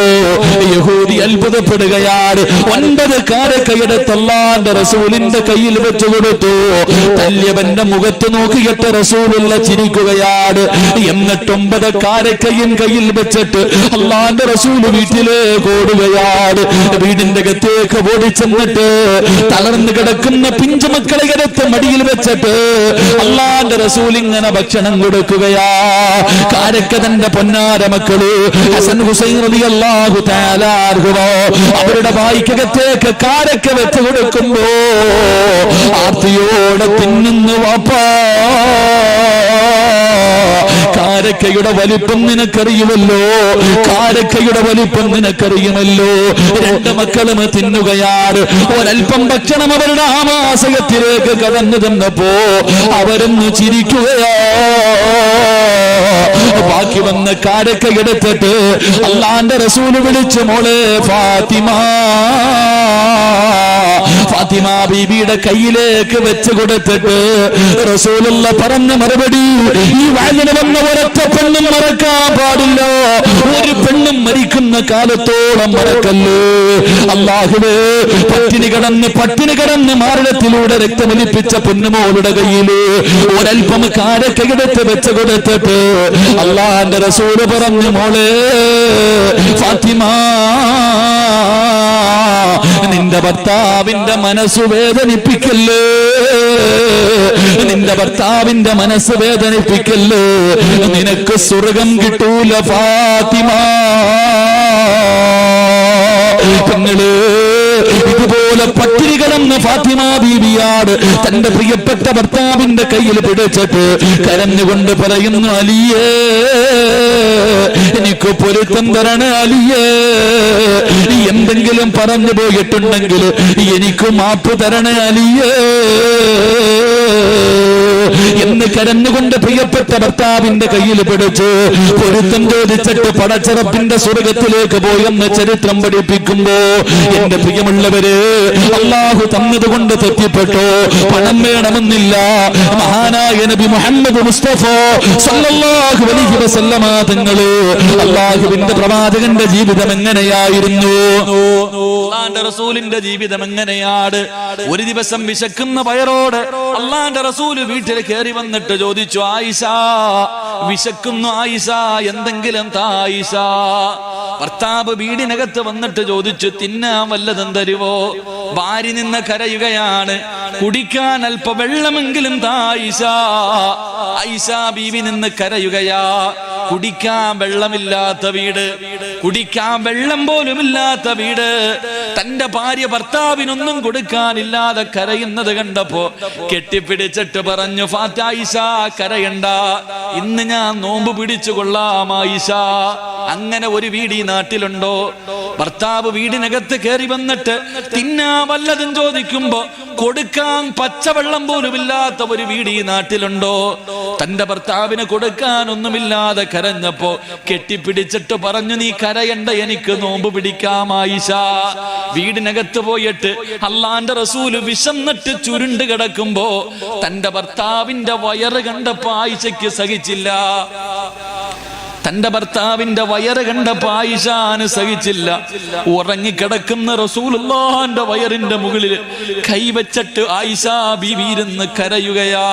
യഹൂദി അത്ഭുതപ്പെടുകയാണ്. 9 കാരക്കയെടുത്ത് അല്ലാഹുവിന്റെ റസൂലിന്റെ കയ്യിൽ വെച്ചു കൊടുത്തു. തല്യവന്റെ മുഖത്ത് നോക്കിയിട്ട് റസൂലുള്ള ചിരിക്കുകയാണ്. എന്നിട്ട് 9 കാരക്കയും കയ്യിൽ വെച്ചിട്ട് അള്ളാന്റെ റസൂല് വീട്ടിലേക്ക് ഓടുകയാണ്. വീടിന്റെ അകത്തേക്ക് ഓടിച്ചെന്നിട്ട് തളർന്നു കിടക്കുന്ന പിഞ്ചുമക്കളെ എടുത്ത് മടിയിൽ വെച്ചിട്ട് അള്ളാന്റെ റസൂൽ ഇങ്ങനെ ഭക്ഷണം കൊടുക്കുകയാ. കാരക്ക തന്റെ പൊന്നാര മക്കള് ഹസൻ ഹുസൈൻ റളിയല്ലാഹു തആല അൻഹുമോ അവരുടെ വായിക്കകത്തേക്ക് കാരക്ക വെച്ച് കൊടുക്കുമ്പോ ആർത്തിയോടെ തിന്നുന്നു വാപ്പാ. കാരക്കയുടെ വലിപ്പം നിനക്കറിയുമല്ലോ, കാരക്കയുടെ വലിപ്പം നിനക്കറിയുമല്ലോ. 2 മക്കളും തിന്നുകയാണ്. ഒരൽപ്പം ഭക്ഷണം അവരുടെ ആമാശയത്തിലേക്ക് കടന്നു തന്നപ്പോ അവരൊന്ന് ചിരിക്കുകയോ. ബാക്കി വന്ന കാരക്ക എടുത്തിട്ട് അള്ളാന്റെ റസൂല് വിളിച്ചു, മോളെ ഫാത്തിമ, ഫാത്തിമ ബീബിയുടെ കയ്യിലേക്ക് വെച്ച് കൊടുത്തിട്ട് റസൂലുള്ള പറഞ്ഞ മറുപടി, ഈ വാലിന് വന്ന ഒരൊറ്റ പെണ്ണും മറക്കാൻ പാടില്ല, ഒരു പെണ്ണും മരിക്കുന്ന കാലത്തോളം മറക്കല്ലേ. അല്ലാഹുവേ, പട്ടിണി കിടന്ന് മാറിടത്തിലൂടെ രക്തമൊലിപ്പിച്ച പൊന്നുമോളുടെ കയ്യില് ഒരൽപ്പം കാരക്കയെടുത്ത് വെച്ച് കൊടുത്തിട്ട് അള്ളാന്റെ റസൂല് പറഞ്ഞു, മോളെ ഫാത്തിമ, നിന്റെ ഭർത്താവിന്റെ മനസ്സ് വേദനിപ്പിക്കല്ലേ, നിന്റെ ഭർത്താവിന്റെ മനസ്സ് വേദനിപ്പിക്കല്ലേ, നിനക്ക് സ്വർഗം കിട്ടൂല ഫാത്തിമ. പെങ്ങള് ഇതുപോലെ പട്ടിണി കിടന്ന ഫാത്തിമ ബീവിയാണ് തന്റെ പ്രിയപ്പെട്ട ഭർത്താവിന്റെ കയ്യിൽ പിടിച്ചിട്ട് കരഞ്ഞുകൊണ്ട് പറയുന്നു, അലിയേ, എനിക്ക് പൊരുത്തം തരണേ അലിയേ, എന്തെങ്കിലും പറഞ്ഞു പോയിട്ടുണ്ടെങ്കിൽ എനിക്ക് മാപ്പ് തരണേ അലിയേ എന്ന് കരഞ്ഞുകൊണ്ട് പ്രിയപ്പെട്ട ഭർത്താവിന്റെ കയ്യിൽ പിടിച്ച് പൊരുത്തം ചോദിച്ചിട്ട് പടച്ചറപ്പിന്റെ സ്വർഗത്തിലേക്ക് പോയെന്ന് ചരിത്രം പഠിപ്പിക്കുമ്പോ, എന്റെ പ്രിയമുള്ളവര്, അള്ളാഹു തന്നതുകൊണ്ട് തെറ്റിപ്പെട്ടോ, പണം വേണമെന്നില്ല. മഹാനായ നബി മുഹമ്മദ് മുസ്തഫ സല്ലല്ലാഹു അലൈഹി വസല്ലമ തങ്ങള് അള്ളാഹുവിന്റെ പ്രവാചകന്റെ ജീവിതം എങ്ങനെയായിരുന്നു, അള്ളാന്റെ റസൂലിന്റെ ജീവിതം എങ്ങനെയാണ്? ഒരു ദിവസം വിശക്കുന്ന വയറോട് അള്ളാന്റെ റസൂല് വീട്ടിൽ കയറി വന്നിട്ട് ചോദിച്ചു, ആയിഷ, വിശക്കുന്നു ആയിഷ, എന്തെങ്കിലും താ ആയിഷ. ഭർത്താവ് വീടിനകത്ത് വന്നിട്ട് ചോദിച്ചു, തിന്നാൻ വല്ലതും തരുവോ? ഭാര്യ നിന്ന് കരയുകയാണ്, കുടിക്കാൻ അല്പ വെള്ളമെങ്കിലും താ ആയിഷ. ആയിഷ ബീവി നിന്ന് കരയുകയാ. കുടിക്കാൻ വെള്ളമില്ലാത്ത വീട്, കുടിക്കാൻ വെള്ളം പോലും ഇല്ലാത്ത വീട്, തന്റെ ഭാര്യ ഭർത്താവിനൊന്നും കൊടുക്കാനില്ലാതെ കരയുന്നത് കണ്ടപ്പോ കെട്ടിപ്പിടിച്ചിട്ട് പറഞ്ഞു, ആയിഷ കരയണ്ട, ഇന്ന് ഞാൻ നോമ്പ് പിടിച്ചു കൊള്ളാം ആയിഷ. അങ്ങനെ ഒരു വീട് ഈ നാട്ടിലുണ്ടോ? ഭർത്താവ് വീടിനകത്ത് കയറി വന്നിട്ട് തിന്നാ വല്ലതും ചോദിക്കുമ്പോ കൊടുക്കാൻ പച്ചവെള്ളം പോലും ഇല്ലാത്ത ഒരു വീട് ഈ നാട്ടിലുണ്ടോ? തന്റെ ഭർത്താവിന് കൊടുക്കാൻ ഒന്നുമില്ലാതെ കരഞ്ഞപ്പോ കെട്ടിപ്പിടിച്ചിട്ട് പറഞ്ഞു, നീ കരയണ്ട, എനിക്ക് നോമ്പ് പിടിക്കാം ആയിഷ. വീടിനകത്ത് പോയിട്ട് അള്ളാന്റെ റസൂല് വിശന്നിട്ട് ചുരുണ്ട് കിടക്കുമ്പോ തന്റെ ഭർത്താവിന്റെ വയറ് കണ്ടപ്പോ ആയിഷയ്ക്ക് സഹിച്ചില്ല. തന്റെ ഭർത്താവിന്റെ വയറ് കണ്ടപ്പോ ആയിഷാന് സഹിച്ചില്ല. ഉറങ്ങിക്കിടക്കുന്ന റസൂലുള്ളാഹിന്റെ വയറിന്റെ മുകളിൽ കൈവച്ചിട്ട് ആയിഷ ബീവി ഇരുന്ന് കരയുകയാ.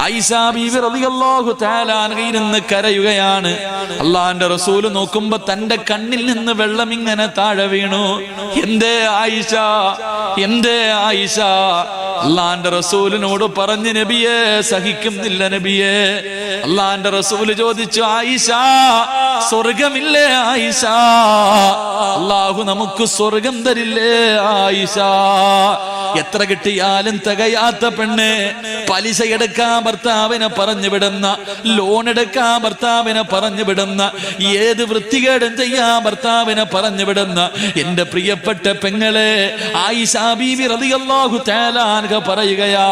ആയിഷ ബീവി റളിയല്ലാഹു തആല അൻഹ ഇരുന്ന് കരയുകയാണ്. അള്ളാഹിന്റെ റസൂല് നോക്കുമ്പോ തന്റെ കണ്ണിൽ നിന്ന് വെള്ളം ഇങ്ങനെ താഴെ വീണു. എന്തേ ആയിഷ, എന്തേ ആയിഷ? അള്ളാഹിന്റെ റസൂലിനോട് പറഞ്ഞു, നബിയെ സഹിക്കുന്നില്ല നബിയെ. അള്ളാഹിന്റെ റസൂല് ചോദിച്ചു, ആയിഷ സ്വർഗമില്ലേ ആയിഷ? അള്ളാഹു നമുക്ക് സ്വർഗം തരില്ലേ ആയിഷ? എത്ര കിട്ടിയാലും തികയാത്ത പെണ്ണ്, പലിശ എടുക്കാൻ ഭർത്താവിനെ പറഞ്ഞു വിടുന്ന, ലോൺ എടുക്കാൻ ഭർത്താവിനെ പറഞ്ഞു വിടുന്ന, ഏത് വൃത്തികേടും ചെയ്യാൻ ഭർത്താവിനെ പറഞ്ഞു വിടുന്ന എന്റെ പ്രിയപ്പെട്ട പെങ്ങളെ ആയിഷ ബീവി റളിയല്ലാഹു തആല അൻഹ പറയുകയാ,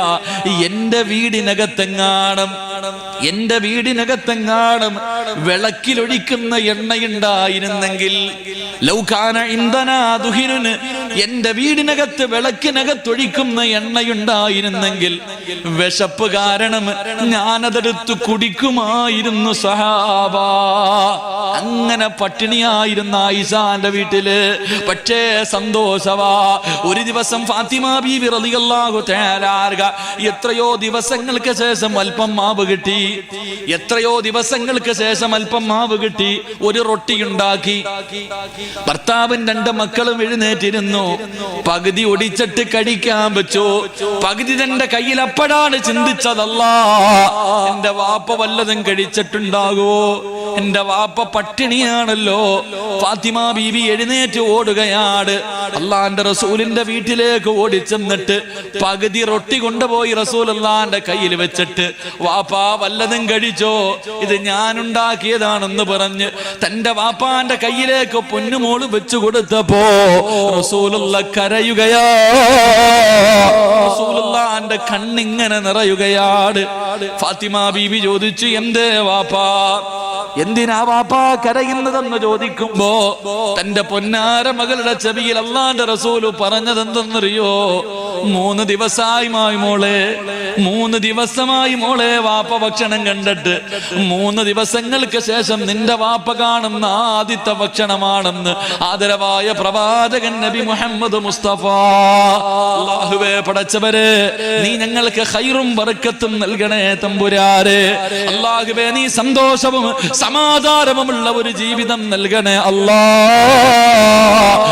എന്റെ വീടിനകത്തെങ്ങാണം വിളക്കിലൊഴിക്കുന്ന എണ്ണയുണ്ടായിരുന്നെങ്കിൽ, ലൗകാന ഇന്ധനാ ദുഹിനുൻ എന്റെ വീടിനകത്ത് വിളക്കിനകത്തൊഴിക്കുന്ന എണ്ണയുണ്ടായിരുന്നെങ്കിൽ വിശപ്പ് കാരണം ഞാനതെടുത്ത് കുടിക്കുമായിരുന്നു സഹാബ. അങ്ങനെ പട്ടിണിയായിരുന്ന ആയിഷാന്റെ വീട്ടില്. പക്ഷേ സന്തോഷവാ. ഒരു ദിവസം ഫാത്തിമ ബീവി റളിയല്ലാഹു തആല അൻഹ എത്രയോ ദിവസങ്ങൾക്ക് ശേഷം അല്പം മാവ് കിട്ടി. എത്രയോ ദിവസങ്ങൾക്ക് ശേഷം അല്പം മാവ് കിട്ടി. ഒരു റൊട്ടി ഉണ്ടാക്കി. ഭർത്താവും 2 മക്കളും എഴുന്നേറ്റിരുന്നു. പകുതി ഒടിച്ചിട്ട് കഴിക്കാൻ വെച്ചു. പകുതി തന്റെ കയ്യിൽ അപ്പോഴാണ് ചിന്തിച്ചതല്ലാ, എന്റെ വാപ്പ വല്ലതും കഴിച്ചിട്ടുണ്ടാകുമോ? എന്റെ വാപ്പ പട്ടിണിയാണല്ലോ. ഫാത്തിമ ബീവി എഴുന്നേറ്റ് ഓടുകയാണ്. അള്ളാന്റെ റസൂലിന്റെ വീട്ടിലേക്ക് ഓടിച്ചെന്നിട്ട് പകുതി റൊട്ടി കൊണ്ടുപോയി റസൂലുള്ളാന്റെ കയ്യിൽ വെച്ചിട്ട്, വാപ്പാ വല്ലതും കഴിച്ചോ? ഇത് ഞാൻ ഉണ്ടാക്കിയതാണെന്ന് പറഞ്ഞ് തന്റെ വാപ്പാന്റെ കയ്യിലേക്ക് പൊന്നുമോള് വെച്ചു കൊടുത്തപ്പോ റസൂലുള്ള കരയുകയാ. റസൂലുള്ളാന്റെ കണ്ണിങ്ങനെ നിറയുകയാണ്. ഫാത്തിമ ബീവി ചോദിച്ചു, എന്തേ വാപ്പാ, എന്തിനാ വാപ്പാ കരയുന്നതെന്ന് ചോദിക്കുമ്പോ തന്റെ പൊന്നാര മകളുടെ ചെവിയിൽ അള്ളാന്റെ റസൂല് പറഞ്ഞതെന്തെന്നറിയോ? 3 ദിവസമായി മോളെ, 3 ദിവസമായി മോളെ വാപ്പ ഭക്ഷണം കണ്ടിട്ട്. 3 ദിവസങ്ങൾക്ക് ശേഷം നിന്റെ വാപ്പ കാണുന്ന ആദ്യത്തെ ഭക്ഷണമാണെന്ന് ആദരവായ പ്രവാചകൻ നബി മുഹമ്മദ് മുസ്തഫ. അല്ലാഹുവേ പടച്ചവരെ, നീ ഞങ്ങൾക്ക് ഖൈറും ബറക്കത്തും നൽകണേ തമ്പുരാരെ. അല്ലാഹുവേ, നീ സന്തോഷവും സമാധാനവുമുള്ള ഒരു ജീവിതം നൽകണേ അല്ലാ.